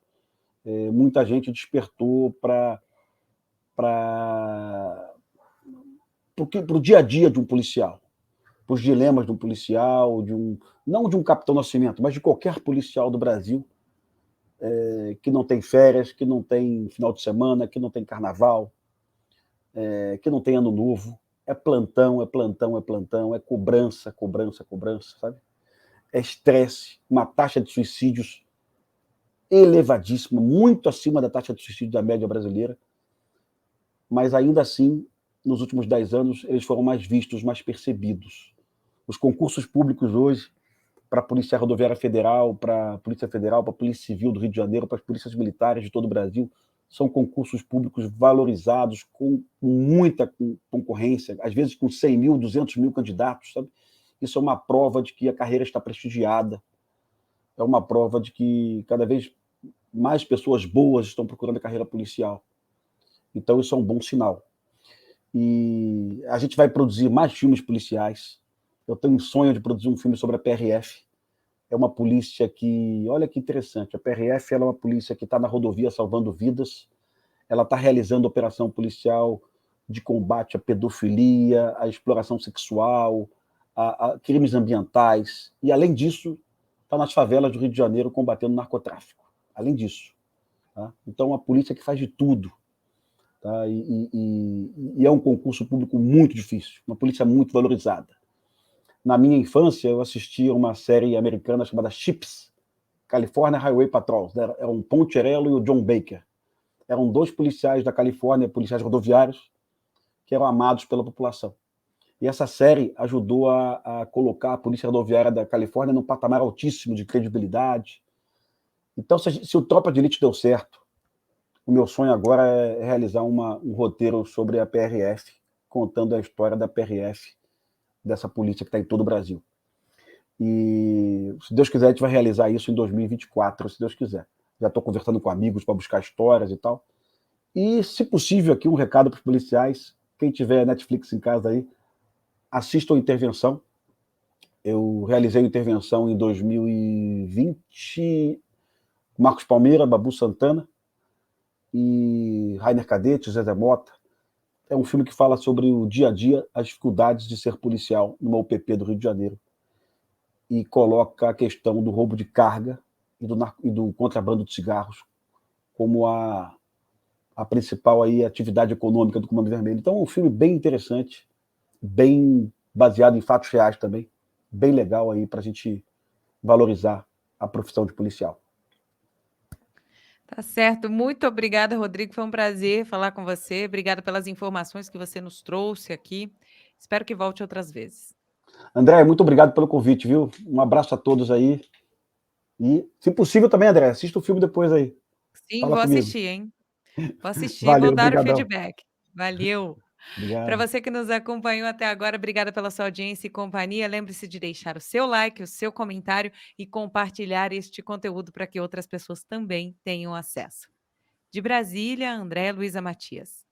Muita gente despertou para o dia a dia de um policial, para os dilemas de um policial, não de um Capitão Nascimento, mas de qualquer policial do Brasil, que não tem férias, que não tem final de semana, que não tem carnaval, que não tem ano novo. É plantão, é plantão, é plantão, é cobrança, cobrança, cobrança, sabe? É estresse, uma taxa de suicídios elevadíssima, muito acima da taxa de suicídio da média brasileira, mas ainda assim, nos últimos 10 anos, eles foram mais vistos, mais percebidos. Os concursos públicos hoje, para a Polícia Rodoviária Federal, para a Polícia Federal, para a Polícia Civil do Rio de Janeiro, para as polícias militares de todo o Brasil, são concursos públicos valorizados, com muita concorrência, às vezes com 100 mil, 200 mil candidatos, sabe? Isso é uma prova de que a carreira está prestigiada, é uma prova de que cada vez mais pessoas boas estão procurando a carreira policial. Então, isso é um bom sinal. E a gente vai produzir mais filmes policiais. Eu tenho um sonho de produzir um filme sobre a PRF. É uma polícia que, olha que interessante, a PRF ela é uma polícia que está na rodovia salvando vidas, ela está realizando operação policial de combate à pedofilia, à exploração sexual, a crimes ambientais, e além disso, está nas favelas do Rio de Janeiro combatendo narcotráfico. Além disso. Tá? Então, é uma polícia que faz de tudo. Tá? E é um concurso público muito difícil, uma polícia muito valorizada. Na minha infância, eu assistia uma série americana chamada Chips, California Highway Patrol. Eram o Poncherello e o John Baker. Eram dois policiais da Califórnia, policiais rodoviários, que eram amados pela população. E essa série ajudou a colocar a polícia rodoviária da Califórnia num patamar altíssimo de credibilidade. Então, se o Tropa de Elite deu certo, o meu sonho agora é realizar um roteiro sobre a PRF, contando a história da PRF, dessa polícia que está em todo o Brasil. E, se Deus quiser, a gente vai realizar isso em 2024, se Deus quiser. Já estou conversando com amigos para buscar histórias e tal. E, se possível, aqui um recado para os policiais, quem tiver Netflix em casa aí, assistam Intervenção. Eu realizei Intervenção em 2020, Marcos Palmeira, Babu Santana e Rainer Cadete, Zezé Mota. É um filme que fala sobre o dia a dia, as dificuldades de ser policial numa UPP do Rio de Janeiro, e coloca a questão do roubo de carga e do contrabando de cigarros como a principal aí atividade econômica do Comando Vermelho. Então é um filme bem interessante, bem baseado em fatos reais também, bem legal aí para a gente valorizar a profissão de policial. Tá certo. Muito obrigada, Rodrigo. Foi um prazer falar com você. Obrigada pelas informações que você nos trouxe aqui. Espero que volte outras vezes. André, muito obrigado pelo convite, viu? Um abraço a todos aí. E, se possível também, André, assista o filme depois aí. Sim, Fala vou comigo. assistir, hein? Vou assistir, vou Valeu, dar o brigadão. feedback. Valeu. Para Obrigado. você que nos acompanhou até agora, obrigada pela sua audiência e companhia. Lembre-se de deixar o seu like, o seu comentário e compartilhar este conteúdo para que outras pessoas também tenham acesso. De Brasília, André Luiza Matias.